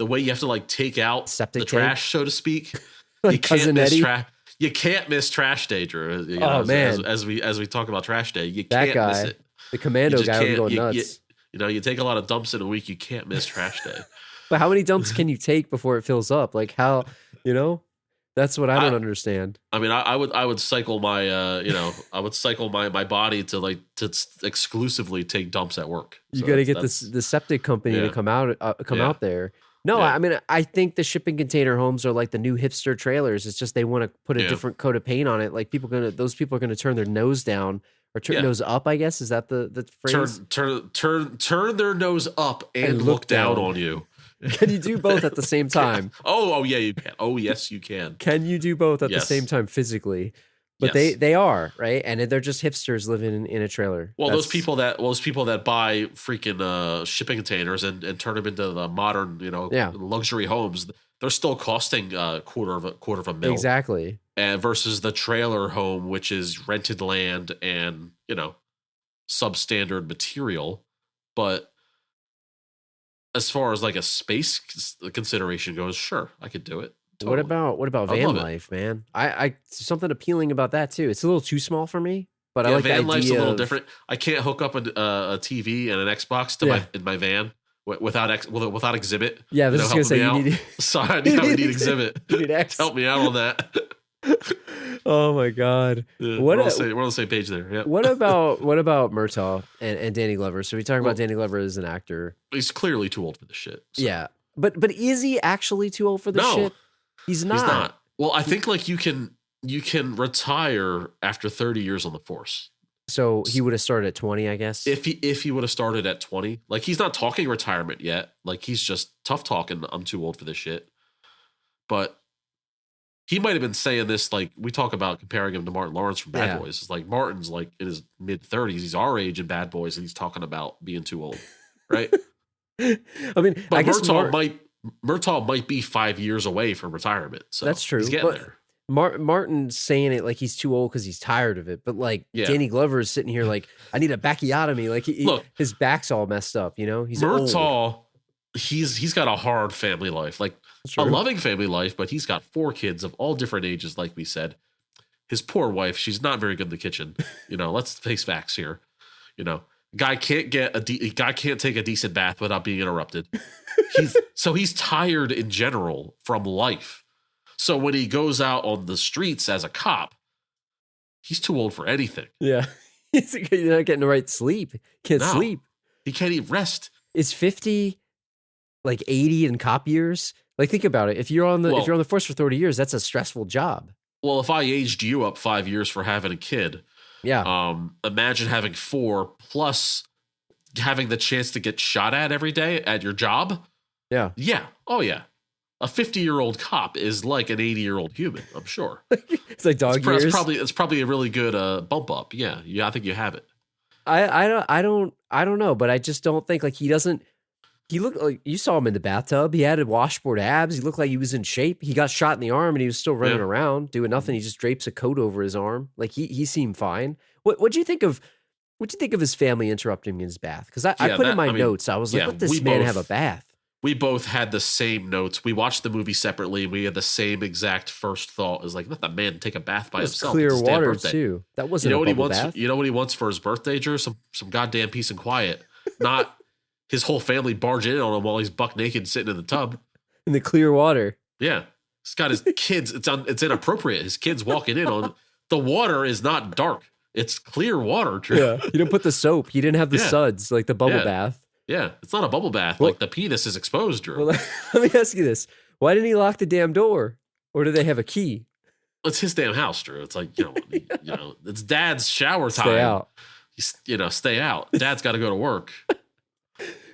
way you have to like take out septic the trash, so to speak. Like you can't miss trash. You can't miss trash day, Drew. Man, as we talk about trash day, you can't miss it. The commando guy would be going nuts. You take a lot of dumps in a week, you can't miss trash day. But how many dumps can you take before it fills up? Like how, that's what I don't understand. I mean, I would cycle my, I would cycle my body to exclusively take dumps at work. You got to get the septic company to come out there. No, I mean, I think the shipping container homes are like the new hipster trailers. It's just they want to put a different coat of paint on it. Like those people are gonna turn their nose down or nose up. I guess is that the phrase? Turn their nose up and look down on you. Can you do both at the same time? Oh yeah, you can. Oh yes, you can. Can you do both at the same time physically? But they are, right, and they're just hipsters living in a trailer. Well, those people that buy freaking shipping containers and turn them into the modern, luxury homes, they're still costing quarter of a mil exactly. And versus the trailer home, which is rented land and substandard material, but as far as like a space consideration goes, sure, I could do it. Totally. What about van life, man? I something appealing about that too. It's a little too small for me, but I like the idea. Van life's a little different. I can't hook up a TV and an Xbox to my van without Exhibit. Yeah, I was just gonna say you need. Sorry, I need Exhibit. You need X. Help me out on that. Oh my God! Yeah, we're on the same page there. Yeah. What about Murtaugh and Danny Glover? So we talk about Danny Glover as an actor. He's clearly too old for this shit. So. Yeah, but is he actually too old for this shit? He's not. He's not. Well, I think like you can retire after 30 years on the force. So he would have started at 20, I guess. If he would have started at 20, like he's not talking retirement yet. Like he's just tough talking. I'm too old for this shit. But he might have been saying this, like we talk about comparing him to Martin Lawrence from Bad Boys. It's like Martin's like in his mid 30s. He's our age in Bad Boys, and he's talking about being too old, right? I mean, but I guess Murtaugh might be 5 years away from retirement. So that's true. He's getting there. Martin's saying it like he's too old because he's tired of it. But like Danny Glover is sitting here like, I need a backiotomy. Like his back's all messed up. He's Murtaugh. old. He's got a hard family life, like a loving family life, but he's got 4 kids of all different ages. Like we said, his poor wife, she's not very good in the kitchen. Let's face facts here. Guy can't take a decent bath without being interrupted. He's tired in general from life. So when he goes out on the streets as a cop, he's too old for anything. Yeah. He's not getting the right sleep. Can't sleep. He can't even rest. Is 50 like 80 in cop years? Like think about it. If you're on the force for 30 years, that's a stressful job. Well, if I aged you up 5 years for having a kid, imagine having 4 plus having the chance to get shot at every day at your job. Yeah. Yeah. Oh yeah. A 50-year-old cop is like an 80-year-old human, I'm sure. It's like dog years. It's probably a really good bump up. Yeah. I think you have it. I don't know, but I just don't think like he looked like you saw him in the bathtub. He had washboard abs. He looked like he was in shape. He got shot in the arm and he was still running around doing nothing. He just drapes a coat over his arm. Like he seemed fine. What'd you think of his family interrupting him in his bath? Because I put in my notes, I was like, let this man have a bath. We both had the same notes. We watched the movie separately. We had the same exact first thought. It was like, let that man take a bath by himself. Clear water too. That wasn't a bubble bath. You know what he wants for his birthday, Drew? Some goddamn peace and quiet. Not his whole family barging in on him while he's buck naked sitting in the tub. In the clear water. Yeah. He's got his kids. It's inappropriate. His kids walking in on the water is not dark. It's clear water, Drew. Yeah. You didn't put the soap. He didn't have the suds like the bubble bath. Yeah, it's not a bubble bath. Like the penis is exposed, Drew. Well, let me ask you this: why didn't he lock the damn door, or do they have a key? It's his damn house, Drew. It's like it's Dad's shower time. Stay out. Stay out. Dad's got to go to work.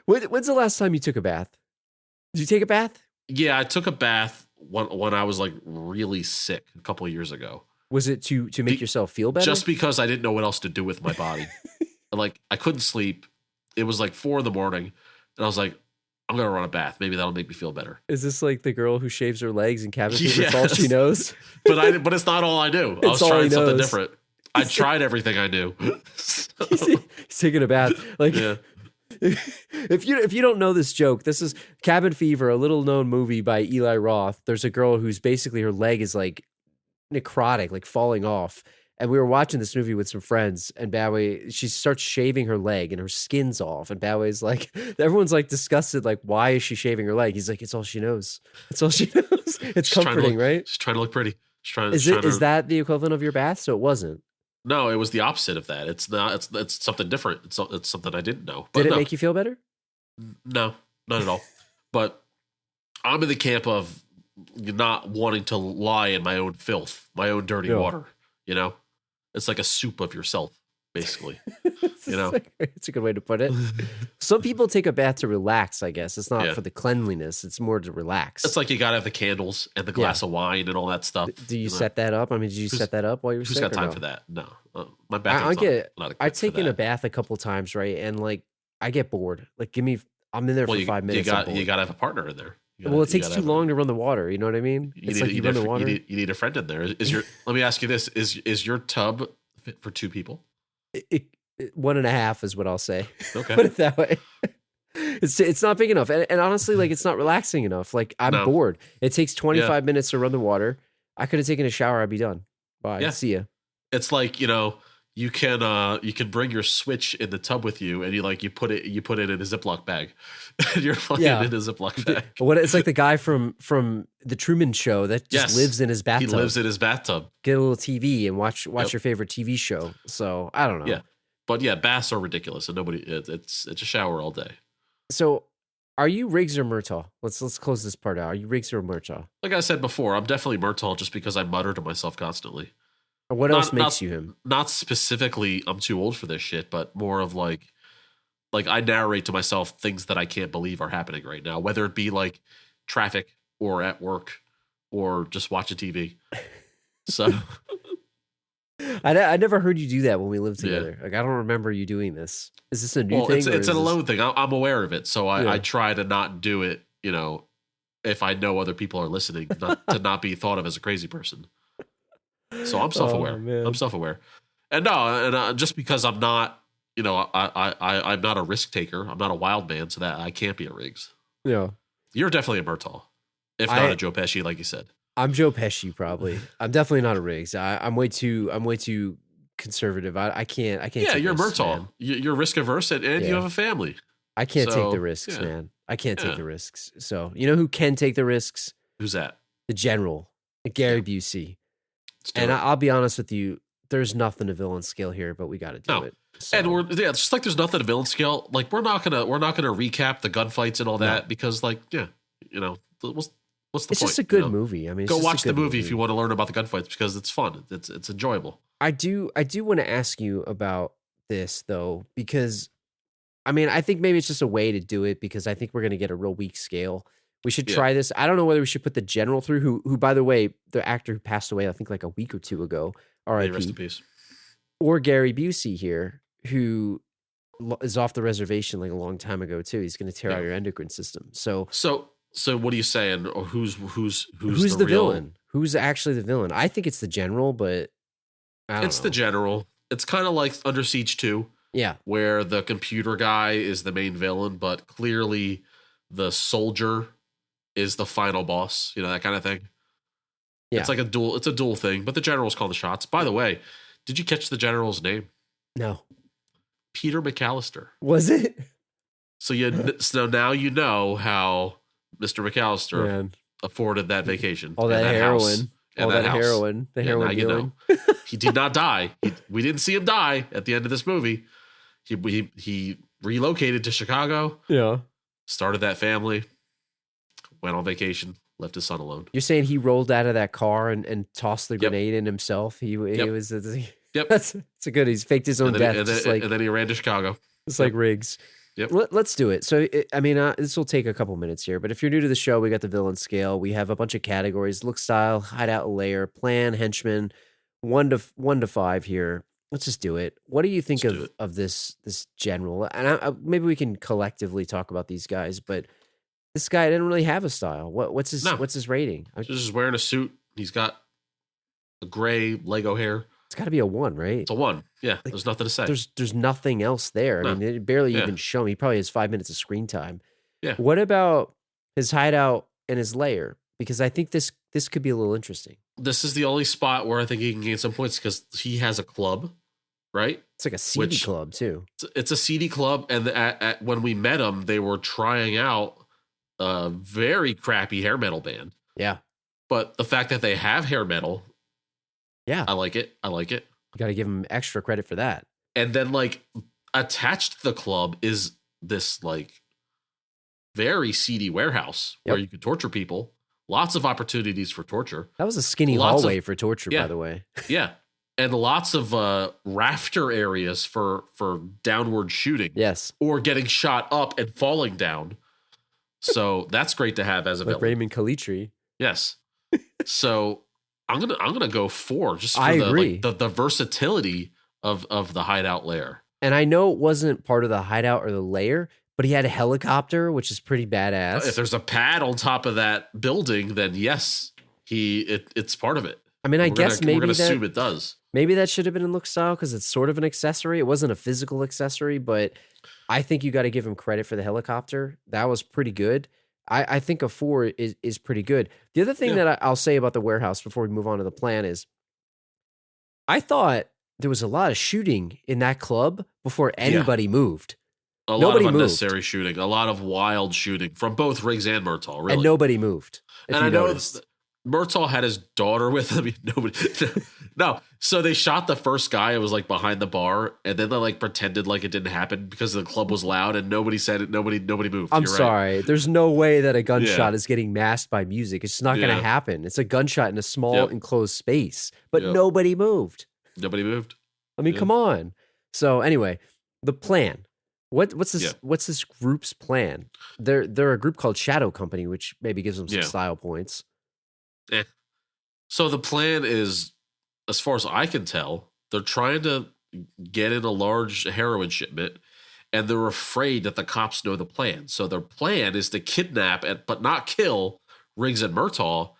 When's the last time you took a bath? Did you take a bath? Yeah, I took a bath when I was like really sick a couple of years ago. Was it to make yourself feel better? Just because I didn't know what else to do with my body. Like I couldn't sleep. It was like 4 a.m, and I was like, I'm going to run a bath. Maybe that'll make me feel better. Is this like the girl who shaves her legs and cabin fever? That's all she knows? But it's not all I do. I was trying something different. I tried everything I knew. He's taking a bath. Like, if you don't know this joke, this is Cabin Fever, a little known movie by Eli Roth. There's a girl who's basically her leg is like necrotic, like falling off. And we were watching this movie with some friends, and Badway, she starts shaving her leg and her skin's off. And Badway's like, everyone's like disgusted, like, why is she shaving her leg? He's like, it's all she knows. It's all she knows. It's She's comforting, right? She's trying to look pretty. Is that the equivalent of your bath? So it wasn't. No, it was the opposite of that. It's not. It's something different. It's something I didn't know. Did it make you feel better? No, not at all. But I'm in the camp of not wanting to lie in my own filth, my own dirty water. You know, it's like a soup of yourself, basically. You know, it's a good way to put it. Some people take a bath to relax. I guess it's not for the cleanliness; it's more to relax. It's like you gotta have the candles and the glass of wine and all that stuff. Do you set that up? I mean, did you set that up while you were sick? Who's got time for that? No, my bathroom's not I've taken a bath a couple times, right? And like, I get bored. Like, I'm in there for 5 minutes. You gotta have a partner in there. It takes too long to run the water. You know what I mean? You need a friend in there. Let me ask you this: Is your tub fit for 2 people? 1.5 is what I'll say. Okay, put it that way. It's not big enough, and honestly, like, it's not relaxing enough. Like, I'm bored. It takes 25 minutes to run the water. I could have taken a shower. I'd be done. Bye. Yeah. See ya. It's like, you can bring your Switch in the tub with you, and you put it in a Ziploc bag. And you're playing it in a Ziploc bag. It's like the guy from the Truman Show that just lives in his bathtub. He lives in his bathtub. Get a little TV and watch your favorite TV show. So I don't know. Yeah, but baths are ridiculous, and it's a shower all day. So, are you Riggs or Murtaugh? Let's close this part out. Are you Riggs or Murtaugh? Like I said before, I'm definitely Murtaugh just because I mutter to myself constantly. What else makes you him? Not specifically, I'm too old for this shit, but more of like I narrate to myself things that I can't believe are happening right now, whether it be like traffic or at work or just watching TV. So I never heard you do that when we lived together. Like, I don't remember you doing this. Is this a new thing? It's an alone thing. I'm aware of it, so I try to not do it. If I know other people are listening, to not be thought of as a crazy person. So I'm self-aware. I'm self-aware, and just because I'm not, I'm not a risk taker. I'm not a wild man, so that I can't be a Riggs. Yeah, you're definitely a Murtaugh, if not a Joe Pesci, like you said. I'm Joe Pesci, probably. I'm definitely not a Riggs. I'm way too conservative. I can't. Yeah, take you're risks, Murtaugh. man. You're risk averse, and you have a family. I can't take the risks, man. I can't take the risks. So, you know who can take the risks? Who's that? The General, Gary Busey. And I'll be honest with you, there's nothing to villain scale here, but we got to do it. So. And it's just like there's nothing to villain scale. Like, we're not gonna recap the gunfights and all that because, like, what's the point? It's just a good movie. I mean, go watch the movie if you want to learn about the gunfights because it's fun. It's enjoyable. I do want to ask you about this though, because I mean, I think maybe it's just a way to do it because I think we're going to get a real weak scale. We should try this. I don't know whether we should put the General through, who, by the way, the actor who passed away, I think like a week or 2 ago, R.I.P. Rest in peace. Or Gary Busey here, who is off the reservation like a long time ago too. He's going to tear out your endocrine system. So what are you saying? Or who's the villain? Who's actually the villain? I think it's the General, but I don't know. It's the General. It's kind of like Under Siege 2. Yeah. Where the computer guy is the main villain, but clearly the soldier is the final boss, that kind of thing. Yeah. It's a dual thing, but the General's calling the shots. By the way, did you catch the General's name? No. Peter McAllister. Was it? So now you know how Mr. McAllister afforded that vacation. All that heroin. All that heroin. The heroin now dealing. You know. He did not die. We didn't see him die at the end of this movie. He relocated to Chicago. Yeah. Started that family. Went on vacation. Left his son alone. You're saying he rolled out of that car and tossed the grenade in himself? He was... Yep. That's a good. He's faked his own death. And then he ran to Chicago. It's like Riggs. Yep. Let's do it. So, this will take a couple minutes here, but if you're new to the show, we got the villain scale. We have a bunch of categories: look, style, hideout, layer, plan, henchman, 1 to 5 here. Let's just do it. What do you think of this General? And maybe we can collectively talk about these guys, but this guy didn't really have a style. What's his rating? Just wearing a suit. He's got a gray Lego hair. It's got to be a 1, right? It's a 1. Yeah, there's nothing to say. There's nothing else there. No. I mean, it barely even show him. He probably has 5 minutes of screen time. Yeah. What about his hideout and his lair? Because I think this could be a little interesting. This is the only spot where I think he can gain some points because he has a club, right? It's like a seedy club too. It's a seedy club, and when we met him, they were trying out a very crappy hair metal band. Yeah. But the fact that they have hair metal, yeah, I like it. You got to give him extra credit for that. And then like attached to the club is this like very seedy warehouse where you could torture people. Lots of opportunities for torture. That was a skinny hallway for torture, by the way. Yeah. And lots of rafter areas for downward shooting. Yes. Or getting shot up and falling down. So that's great to have as a like villain. Raymond Calitri. Yes. So I'm gonna go 4 just for the versatility of the hideout lair. And I know it wasn't part of the hideout or the lair, but he had a helicopter, which is pretty badass. If there's a pad on top of that building, then yes, it's part of it. I mean, we're gonna assume it does. Maybe that should have been in look style because it's sort of an accessory. It wasn't a physical accessory, but I think you got to give him credit for the helicopter. That was pretty good. I think a 4 is pretty good. The other thing that I'll say about the warehouse before we move on to the plan is I thought there was a lot of shooting in that club before anybody moved. Nobody lot of unnecessary shooting, a lot of wild shooting from both Riggs and Murtaugh, really. And nobody moved. And I know Murtaugh had his daughter with him. No. So they shot the first guy. It was like behind the bar, and then they like pretended like it didn't happen because the club was loud and nobody said it. Nobody moved. I'm sorry. Right. There's no way that a gunshot is getting masked by music. It's not going to happen. It's a gunshot in a small enclosed space, but nobody moved. Nobody moved. I mean, come on. So anyway, the plan. What's this group's plan? They're a group called Shadow Company, which maybe gives them some style points. So the plan is, as far as I can tell, they're trying to get in a large heroin shipment, and they're afraid that the cops know the plan. So their plan is to kidnap but not kill Riggs and Murtaugh,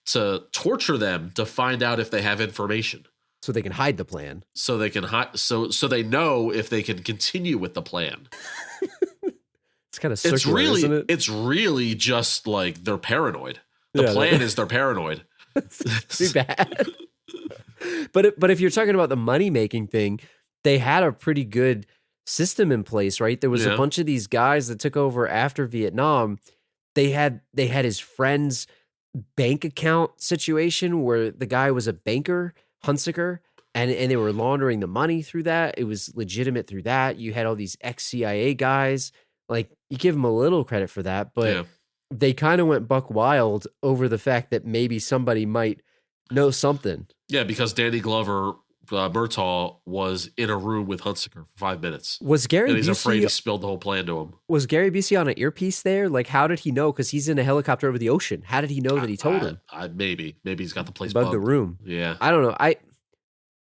to torture them to find out if they have information. So they can hide the plan. So they can hide. So they know if they can continue with the plan. It's kind of circular, isn't it? It's really just like they're paranoid. The plan is they're paranoid. Too bad. But if you're talking about the money making thing, they had a pretty good system in place, right? There was a bunch of these guys that took over after Vietnam. They had his friend's bank account situation where the guy was a banker, Hunsaker, and they were laundering the money through that. It was legitimate through that. You had all these ex-CIA guys. Like, you give them a little credit for that, but they kind of went buck wild over the fact that maybe somebody might know something. Yeah, because Danny Glover, Murtaugh, was in a room with Hunsaker for 5 minutes. Was Gary and he's Busey, afraid he spilled the whole plan to him. Was Gary Busey on an earpiece there? Like, how did he know? Because he's in a helicopter over the ocean. How did he know that he told him? Maybe he's got the place bugged the room. Yeah, I don't know.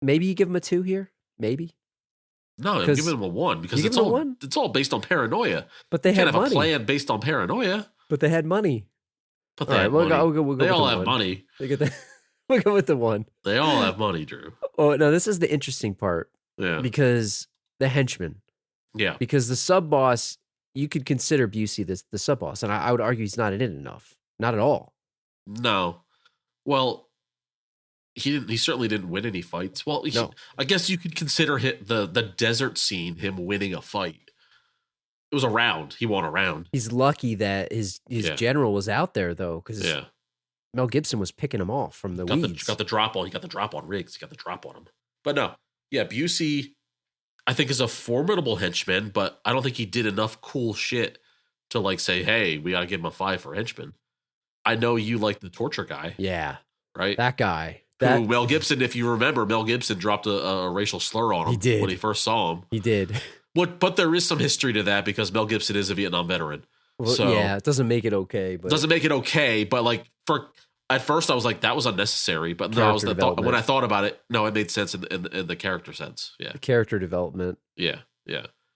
Maybe you give him a 2 here. Maybe. No, I'm giving him a 1 because it's all based on paranoia. But they had money. A plan based on paranoia. But they had money. But they had money. They all have money. We'll go with the 1. They all have money, Drew. Oh, no, this is the interesting part. Yeah. Because the henchman. Yeah. Because the sub-boss, you could consider Busey the sub-boss, and I would argue he's not in it enough. Not at all. No. Well, he certainly didn't win any fights. Well, no. I guess you could consider the desert scene him winning a fight. It was a round. He won a round. He's lucky that his general was out there, though, because Mel Gibson was picking him off from the weeds. Got the drop on. He got the drop on Riggs. He got the drop on him. But no, Busey, I think, is a formidable henchman, but I don't think he did enough cool shit to like say, hey, we got to give him a 5 for henchman. I know you like the torture guy. Yeah. Right? That guy. Who, Mel Gibson, if you remember, Mel Gibson dropped a racial slur on him when he first saw him. He did. But there is some history to that because Mel Gibson is a Vietnam veteran. Well, so it doesn't make it okay. But doesn't make it okay, but like at first I was like, that was unnecessary. But when I thought about it, no, it made sense in the character sense. Yeah. The character development. Yeah.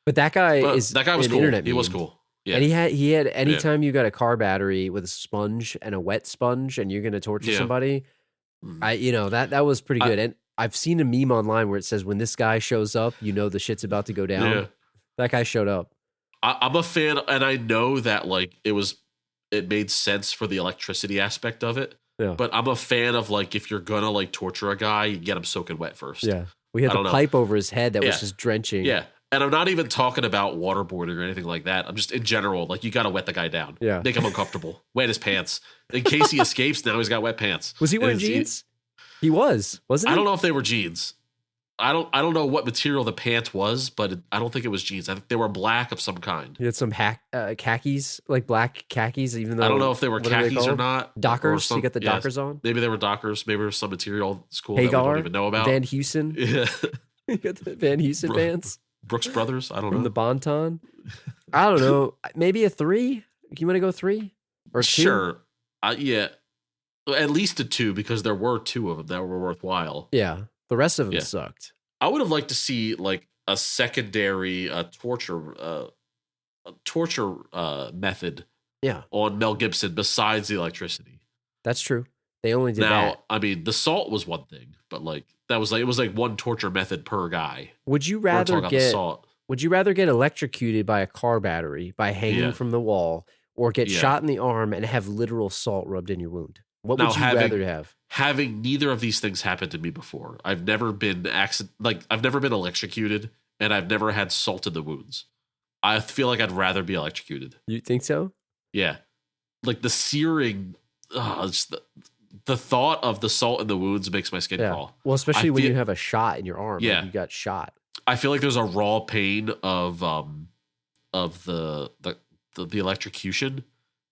But that guy was cool. Internet he was cool. Yeah. And he had anytime you got a car battery with a sponge and a wet sponge and you're gonna torture somebody, that was pretty good. And I've seen a meme online where it says when this guy shows up, you know the shit's about to go down. Yeah. That guy showed up. I'm a fan, and I know that like it made sense for the electricity aspect of it. Yeah. But I'm a fan of like if you're gonna like torture a guy, you get him soaking wet first. Yeah. We had I the don't know. pipe over his head that was just drenching. Yeah. And I'm not even talking about waterboarding or anything like that. I'm just in general, like you got to wet the guy down. Yeah. Make him uncomfortable. Wet his pants. In case he escapes, now he's got wet pants. Was he wearing jeans? He was, wasn't he? I don't know if they were jeans. I don't know what material the pant was, but I don't think it was jeans. I think they were black of some kind. He had some khakis, like black khakis, even though I don't know if they were khakis or not. Dockers? Or You got the Dockers on? Maybe they were Dockers. Maybe there was some material school that we Hagar, don't even know about. Van Heusen. Yeah. You got the Van Heusen pants Brooks Brothers. I don't from know. the Bonton. I don't know. Maybe a 3? You want to go 3 or 2? Sure. Yeah. At least a 2 because there were 2 of them that were worthwhile. Yeah. The rest of them Yeah. sucked. I would have liked to see like a secondary torture method Yeah, on Mel Gibson besides the electricity. that's true. They only did Now, that. I mean, the salt was one thing, but like that was like it was like one torture method per guy. Would you We're talking rather about the get salt. Would you rather get electrocuted by a car battery by hanging Yeah. from the wall, or get Yeah. shot in the arm and have literal salt rubbed in your wound? What Now, would you rather have? Having neither of these things happen to me before. I've never been I've never been electrocuted, and I've never had salt in the wounds. I feel like I'd rather be electrocuted. You think so? Yeah, like the searing. It's the thought of the salt in the wounds makes my skin crawl. Well, especially I when feel- you have a shot in your arm. Yeah. Like you got shot. I feel like there's a raw pain of the electrocution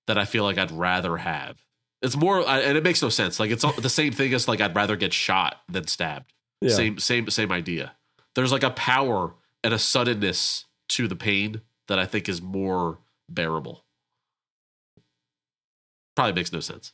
that I feel like I'd rather have. It's more, and it makes no sense. Like it's the same thing as like I'd rather get shot than stabbed. Yeah. Same idea. There's like a power and a suddenness to the pain that I think is more bearable. Probably makes no sense.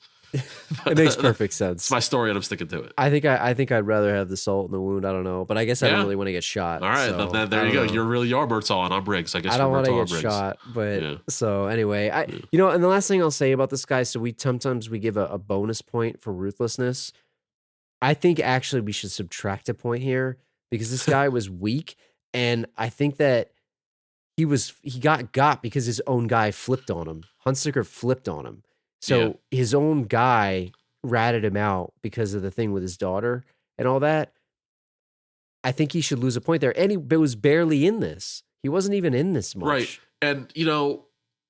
It makes perfect sense. It's my story, and I'm sticking to it. I think I'd rather have the salt in the wound. I don't know, but I guess I don't Yeah. really want to get shot. All right, so then there I you don't go. know. You're Murtaugh, and I'm Briggs. I guess I don't want to get shot, but Yeah. so anyway, and the last thing I'll say about this guy, so we sometimes we give a bonus point for ruthlessness. I think actually we should subtract a point here because this guy was weak, and I think that he got because his own guy flipped on him. Hunsaker flipped on him, so his own guy ratted him out because of the thing with his daughter and all that. I think he should lose a point there. And he was barely in this. He wasn't even in this much. Right. And,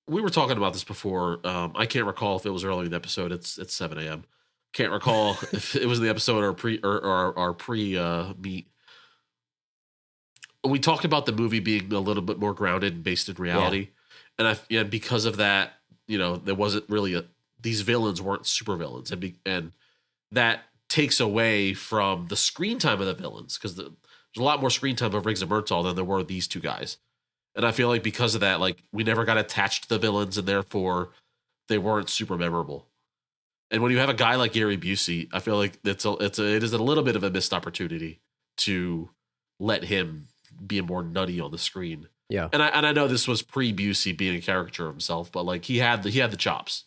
we were talking about this before. I can't recall if it was early in the episode. It's 7 a.m. Can't recall if it was the episode or pre meet. We talked about the movie being a little bit more grounded and based in reality. And because of that, there wasn't really these villains weren't super villains. And that takes away from the screen time of the villains because there's a lot more screen time of Riggs and Murtaugh than there were these two guys. And I feel like because of that, like we never got attached to the villains and therefore they weren't super memorable. And when you have a guy like Gary Busey, I feel like it is a little bit of a missed opportunity to let him be more nutty on the screen. Yeah. And I know this was pre-Busey being a caricature of himself, but like he had the chops.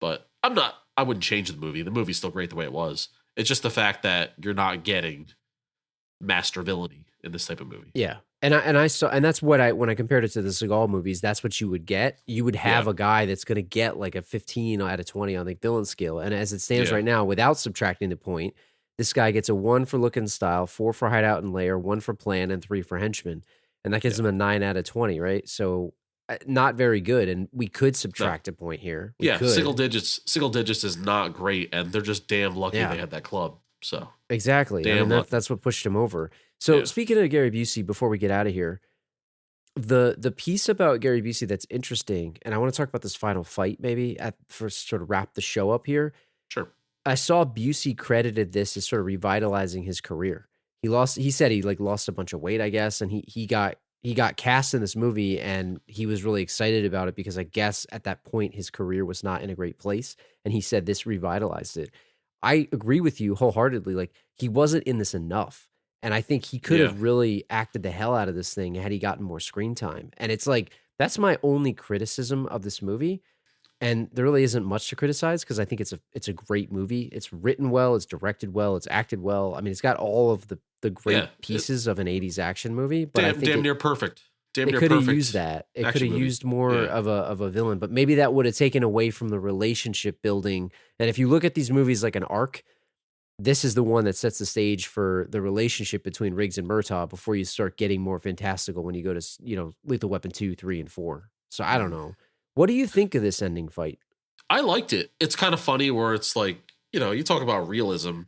But I wouldn't change the movie. The movie's still great the way it was. It's just the fact that you're not getting master villainy in this type of movie. Yeah. And I saw, and that's what when I compared it to the Seagal movies, that's what you would get. You would have a guy that's going to get like a 15 out of 20 on the villain scale. And as it stands right now, without subtracting the point, this guy gets a 1 for look and style, 4 for hideout and layer, 1 for plan, and 3 for henchman. And that gives him a 9 out of 20, right? So not very good. And we could subtract a point here. We could. Single digits is not great. And they're just damn lucky they had that club. So exactly. That's what pushed him over. So speaking of Gary Busey, before we get out of here, the piece about Gary Busey that's interesting, and I want to talk about this final fight maybe for sort of wrap the show up here. Sure. I saw Busey credited this as sort of revitalizing his career. He said he like lost a bunch of weight, I guess, and he got cast in this movie and he was really excited about it because I guess at that point his career was not in a great place. And he said this revitalized it. I agree with you wholeheartedly. Like he wasn't in this enough. And I think he could have really acted the hell out of this thing had he gotten more screen time. And it's like, that's my only criticism of this movie. And there really isn't much to criticize because I think it's a great movie. It's written well, it's directed well, it's acted well. I mean, it's got all of the great pieces of an 80s action movie. But I think damn near perfect. Damn it near could have perfect used that. It could action have movie. used more Yeah. of a villain, but maybe that would have taken away from the relationship building. And if you look at these movies like an arc, this is the one that sets the stage for the relationship between Riggs and Murtaugh before you start getting more fantastical when you go to, Lethal Weapon 2, 3, and 4. So I don't know. What do you think of this ending fight? I liked it. It's kind of funny where it's like, you talk about realism.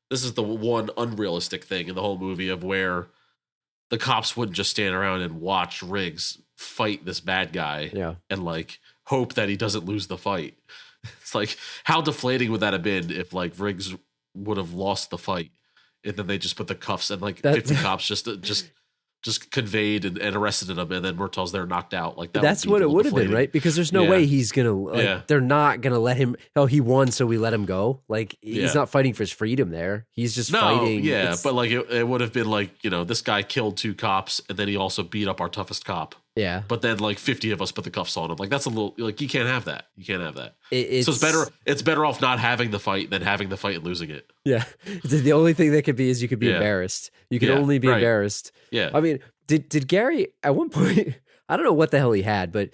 This is the one unrealistic thing in the whole movie of where the cops wouldn't just stand around and watch Riggs fight this bad guy and like hope that he doesn't lose the fight. It's like, how deflating would that have been if like Riggs would have lost the fight and then they just put the cuffs and like 50 cops just conveyed and arrested him, and then Murtaugh's there knocked out. Like that's what it would have been, right? Because there's no way he's gonna. They're not gonna let him. Oh, he won, so we let him go. Like he's not fighting for his freedom there. He's just fighting. Yeah, but like it would have been like this guy killed 2 cops, and then he also beat up our toughest cop. Yeah, but then like 50 of us put the cuffs on him. Like that's a little like you can't have that. You can't have that. So it's better off not having the fight than having the fight and losing it. Yeah, the only thing that could be is you could be embarrassed. You can only be embarrassed. Yeah, I mean. Did Gary at one point? I don't know what the hell he had, but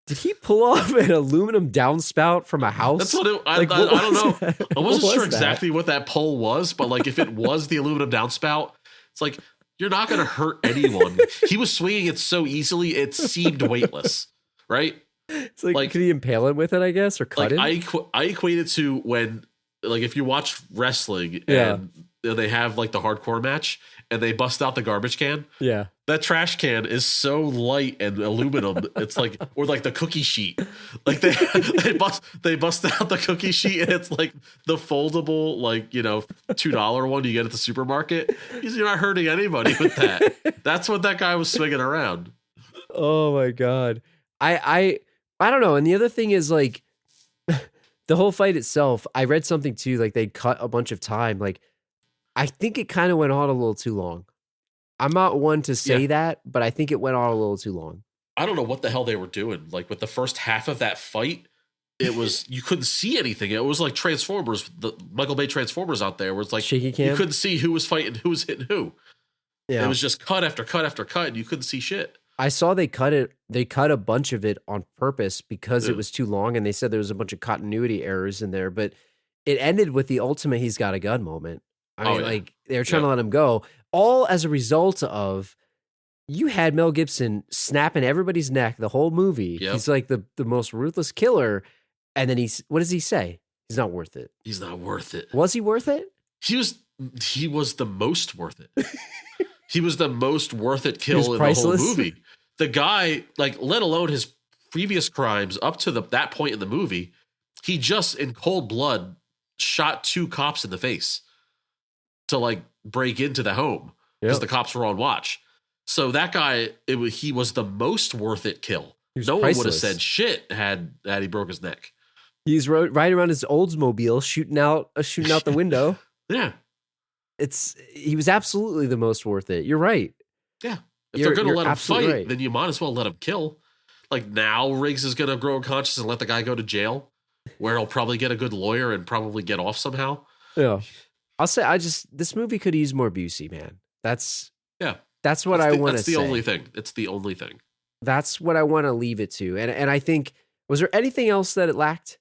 did he pull off an aluminum downspout from a house? That's what I don't know. I wasn't sure exactly what that pole was, but like if it was the aluminum downspout, it's like you're not going to hurt anyone. He was swinging it so easily, it seemed weightless, right? It's like could he impale him with it? I guess or cut him. I equate it to when like if you watch wrestling and they have like the hardcore match and they bust out the garbage can. Yeah. That trash can is so light and aluminum. It's like, or like the cookie sheet. Like they bust out the cookie sheet and it's like the foldable, like, $2 one you get at the supermarket. You're not hurting anybody with that. That's what that guy was swinging around. Oh my God. I don't know. And the other thing is like the whole fight itself, I read something too, like they cut a bunch of time. Like, I think it kind of went on a little too long. I'm not one to say that, but I think it went on a little too long. I don't know what the hell they were doing. Like with the first half of that fight, it was, you couldn't see anything. It was like Transformers, the Michael Bay Transformers out there where it's like, shaky cam? You couldn't see who was fighting, who was hitting who. Yeah. It was just cut after cut after cut and you couldn't see shit. I saw they cut a bunch of it on purpose because it was too long and they said there was a bunch of continuity errors in there, but it ended with the ultimate he's got a gun moment. I mean, like they were trying to let him go, all as a result of you had Mel Gibson snapping everybody's neck the whole movie. Yep. He's like the most ruthless killer. And then what does he say? He's not worth it. He's not worth it. Was he worth it? He was the most worth it. He was the most worth it kill in priceless. the whole movie. The guy, like, let alone his previous crimes up to that point in the movie, he just in cold blood shot 2 cops in the face to like break into the home because the cops were on watch. So that guy, he was the most worth it kill. No one would have said shit had he broke his neck. He's riding around his Oldsmobile shooting out the window. Yeah. He was absolutely the most worth it. You're right. Yeah. If they're going to let him fight, right. then you might as well let him kill. Like now Riggs is going to grow conscious and let the guy go to jail where he'll probably get a good lawyer and probably get off somehow. Yeah. I'll say this movie could use more Busey, man. That's what I want to say. That's the only thing. It's the only thing. That's what I want to leave it to. And I think, was there anything else that it lacked?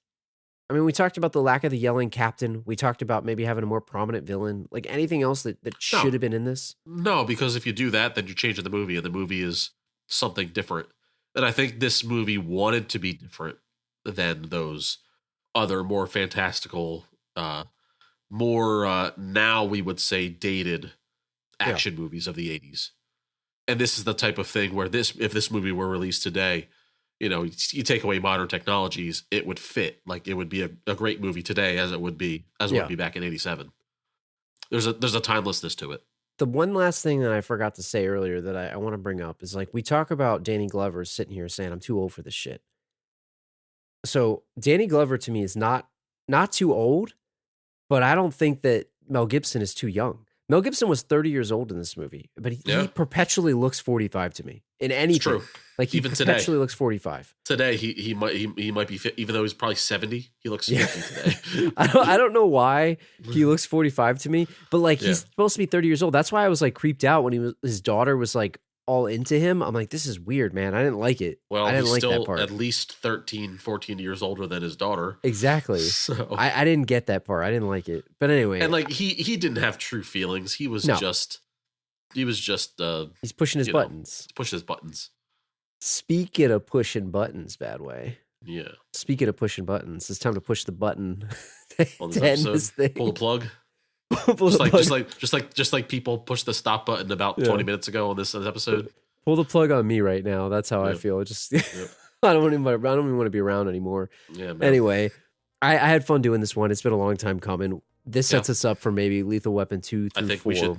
I mean, we talked about the lack of the yelling captain. We talked about maybe having a more prominent villain. Like anything else that should have been in this? No, because if you do that, then you're changing the movie, and the movie is something different. And I think this movie wanted to be different than those other more fantastical, more now we would say dated action movies of the 80s. And this is the type of thing where if this movie were released today, you take away modern technologies, it would fit. Like it would be a great movie today as it would be back in 87. There's a timelessness to it. The one last thing that I forgot to say earlier that I want to bring up is like we talk about Danny Glover sitting here saying I'm too old for this shit. So Danny Glover to me is not too old, but I don't think that Mel Gibson is too young. Mel Gibson was 30 years old in this movie, but he perpetually looks 45 to me in anything. It's true. Like he even perpetually looks 45. Today he might be fit, even though he's probably 70. He looks 50 today. I don't know why he looks 45 to me, but like he's supposed to be 30 years old. That's why I was like creeped out when his daughter was like all into him. I'm like, this is weird, man. I didn't like it. Well, I didn't he's like that still part. at least 13, 14 years older than his daughter. Exactly. So I didn't get that part. I didn't like it. But anyway. and like he didn't have true feelings. He was just he's pushing his buttons. Push his buttons. Speaking of pushing buttons, Badway. Yeah. Speaking of pushing buttons, it's time to push the button On to this end this thing. Pull the plug. Pull the plug. just like people push the stop button about 20 minutes ago on this episode. Pull the plug on me right now. That's how I feel. Just I don't even want to be around anymore. Yeah. Man. Anyway, I had fun doing this one. It's been a long time coming. This sets us up for maybe Lethal Weapon 2 through 4. I think we should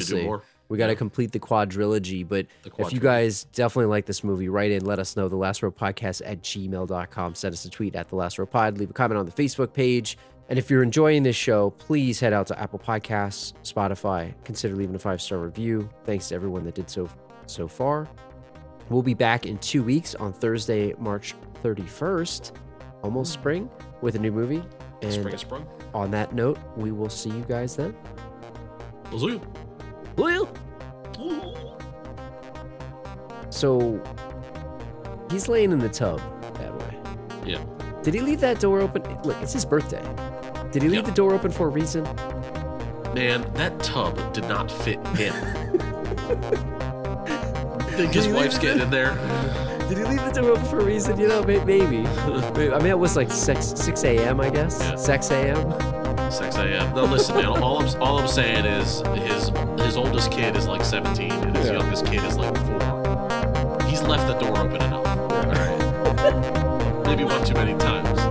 do more. We got to complete the quadrilogy, but if you guys definitely like this movie, write in, let us know, thelastropodcast@gmail.com. Send us a tweet at thelastropod. Leave a comment on the Facebook page. And if you're enjoying this show, please head out to Apple Podcasts, Spotify. Consider leaving a 5-star review. Thanks to everyone that did so far. We'll be back in 2 weeks on Thursday, March 31st, almost spring, with a new movie. And Spring is sprung. on that note, we will see you guys then. We'll see you. So he's laying in the tub that way. Yeah. Did he leave that door open? Look, it's his birthday. Did he leave the door open for a reason? Man, that tub did not fit him. Think his wife's getting in there. Did he leave the door open for a reason? You know, maybe. I mean, it was like 6 a.m., I guess. Yeah. 6 a.m. 6 a.m. No, listen, man. All I'm saying is his oldest kid is like 17 and his youngest kid is like 4. He's left the door open enough. All right. Maybe one too many times.